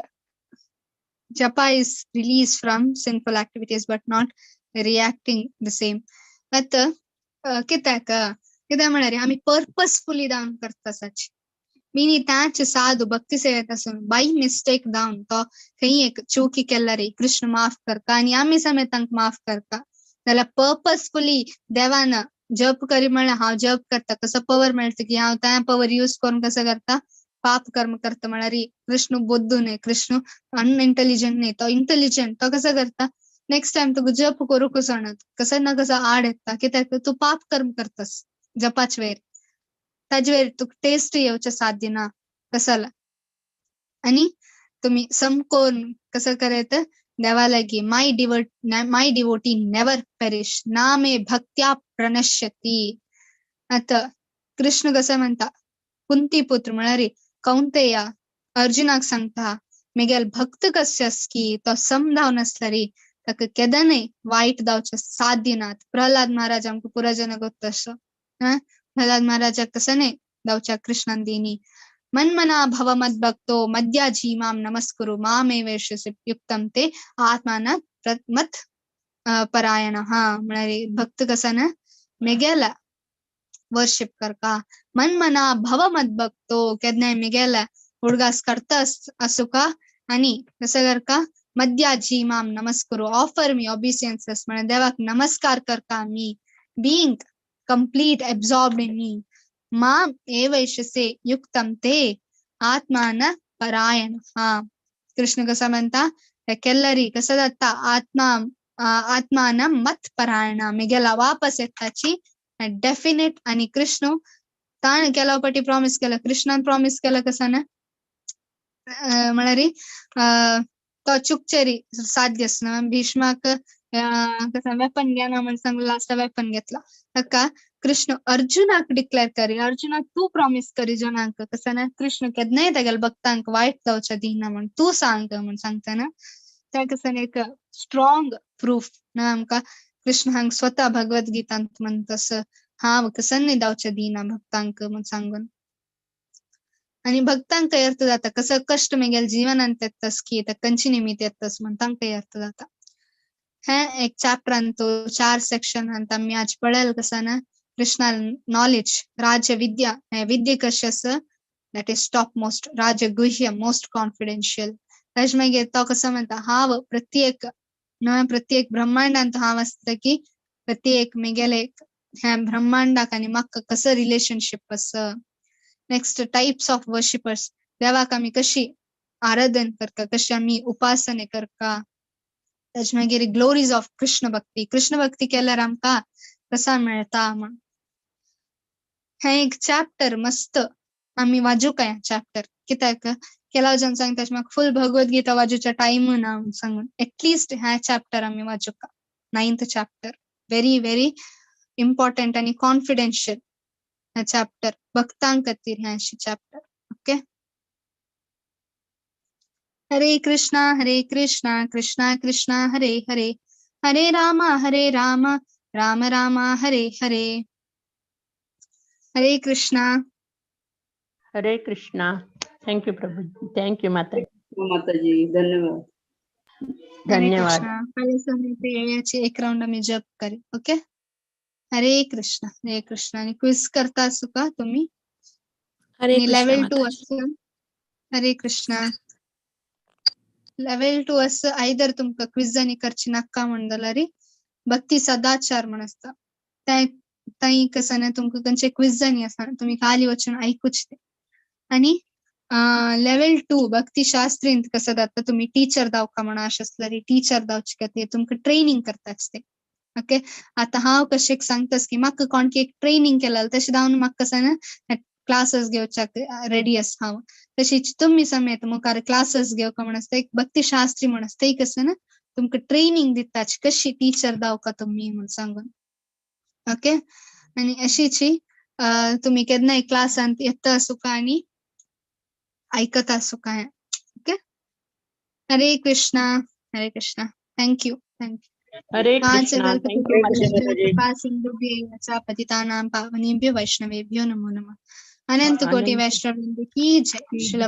japa is released from sinful activities but not reacting the same. But कित्याक म्हळ्यार आमी पर्पजफुली जावन करता आसाची मिनी तांचे साधू भक्ती सेवेत आसून बाय मिस्टेक जावन तो खंय एक चुकी केल्यार कृष्ण माफ करता आनी आमी समेत तांकां माफ करता जाल्यार पर्पजफुली देवान जप करी म्हळ्यार हांव जप करता कसो पवर मेळटा की हांव त्या पवर यूज करून कसं करता पाप कर्म करता म्हळ्यार कृष्ण बुद्धू न्हय कृष्ण अनइंटेलिजंट न्हय तो इंटेलिजंट तो कसं करता नेक्स्ट टाइम तुका जप करूंकच आणत कसं ना कसं आड येता कित्याक तू पाप कर्म करतास जपाच वेळेर ताजे वेळेर तुका टेस्ट येवचे साध्य ना कसाला आणि तुम्ही समकोन कसं करायचं देवा लागी माय डिवोटी नेवर पेरिश नामे भक्त्या प्रणश्यती आता कृष्ण कसं म्हणता कुंती पुत्र म्हळ्यार कौंतेया अर्जुनाक सांगता मेगेल भक्त कस्यास की तो समजावन आसला रे ताका केदांय वाईट जावचे साध्य नात प्रल्हाद महाराज आमकां पुराजन तसं प्रल्हाद महाराजाक कसं न्हय जावच्या कृष्णान देणी मन्मना भव मद भक्तो मद्याजी माम नमस्कुरु मामे वेशसे युक्तम ते आत्मान मत परायण म्हळ्यार भक्त कसा ना मेगेला वर्शिप करका मन्मना भव मद भक्तो केदनाय मेगेला उडगास करता असुका आणि कसं करका मद्याजी माम नमस्कुरु ऑफर मी ओबिडियन्स म्हळ्यार देवाक नमस्कार करका me being complete absorbed in me माम एवैशसे युक्तम ते आत्मान परायण कृष्ण कसं म्हणता केल्लरी कसं जाता आत्मान मत परायण मेगेला वापस येताची डेफिनेट आणि कृष्ण ताण केला पटी प्रॉमिस केला कृष्णान प्रॉमिस केला कसं ना म्हळ्यार तो चुकचेरी साध्य ना भीष्माक कसं वेपन घ्या ना म्हणून सांगला लास्ट वेपन घेतला ताका कृष्ण अर्जुनाक डिक्लेअर करी अर्जुनाक तू प्रॉमिस करी जनांक कसं ना कृष्ण केदनाय तेगेल भक्तांक वाईट जावच्या दिना म्हण तू सांग म्हणून सांगता ना त्या कसं एक स्ट्रॉंग प्रूफ ना आमकां कृष्ण हांग स्वतः भगवद्गीतांत म्हणतस हांव कसं न्हय जावच्या दिना भक्तांक म्हणून सांगून आणि भक्तांक अर्थ जाता कसं कष्ट मेगेल जीवनांत येतस की कंची निमित्त येतस म्हण तांकां अर्थ जाता हे एक चॅप्टरान तो 4 सेक्शन आमी आज पळेल कसं ना कृष्णा नॉलेज राज्य विद्या विद्या कशस दॅट इज टॉप मोस्ट राज्य गुह्य मोस्ट कॉन्फिडेन्शियल ताजे मागीर तो कसं म्हणता हांव प्रत्येक ब्रह्मांडांत हांव आसता की प्रत्येक मेगेले ह्या ब्रह्मांडाक आनी म्हाका कसं रिलेशनशिप आसा नेक्स्ट टाइप्स ऑफ वर्शिपर्स देवाक आमी कशी आराधन करता कशी आमी उपासने करता ताजे मागीर ग्लोरीज ऑफ कृष्ण भक्ती केल्यार आमकां कसा मेळटा म्हण हे एक चॅप्टर मस्त आमी वाचूंक काय चॅप्टर कित्याक केला जन सांगता म्हाका फुल भगवद्गीता वाचूच्या टाइम ना सांगून एटलिस्ट ह्या चॅप्टर आमी वाचूंक 9th chapter very very important आणि कॉन्फिडेन्शियल चॅप्टर भक्तांक खातीर हे चॅप्टर ओके हरे Krishna Krishna Krishna Hare Hare Hare Ram Ram Ram Hare Hare Hare Krishna thank you Prabhu thank you माताजी धन्यवाद धन्यवाद पहले समय पे याची एक राउंड आम्ही जप करी ओके हरे कृष्णा आणि क्विज करता असू का तुम्ही हरे कृष्ण लेवल 2 माताजी. असं हरे कृष्णा लेवल 2 असं आयदर तुमका क्विज आणि करची नाका म्हणदला रे भक्ती सदाचार म्हण असता ताई कसं ना तुमका कंचे क्विज आणि असा तुम्ही खाली वचून ऐकूच ते आणि लेवल 2 भक्ती शास्त्रींत कसं जाता तुम्ही टीचर दावका म्हणा असला रे टीचर दावचे का ते तुमका ट्रेनिंग करताच ते ओके आता हांव कशें सांगतास की म्हाका कोणकी एक ट्रेनिंग केला तशें जावन म्हाका कसं ना क्लासेस घेवच्याक रेडी आस हांव तशीच तुम्ही समेत मुखार क्लासेस घेवका म्हण आसता एक भक्ती शास्त्री म्हण आसता कसं ना तुमका ट्रेनिंग दिताच कशी टीचर दावका तुम्ही म्हणून सांगून ओके आणि अशीची तुम्ही केदनाय क्लासांत येता असू का आणि ऐकत असू काय ओके हरे कृष्णा थँक यू हरे कृष्णा थैंक यू कृपा पतितानां पावनेभ्यो वैष्णवेभ्यो नमो नमः अनंत कोटि वैष्णव की जय श्रील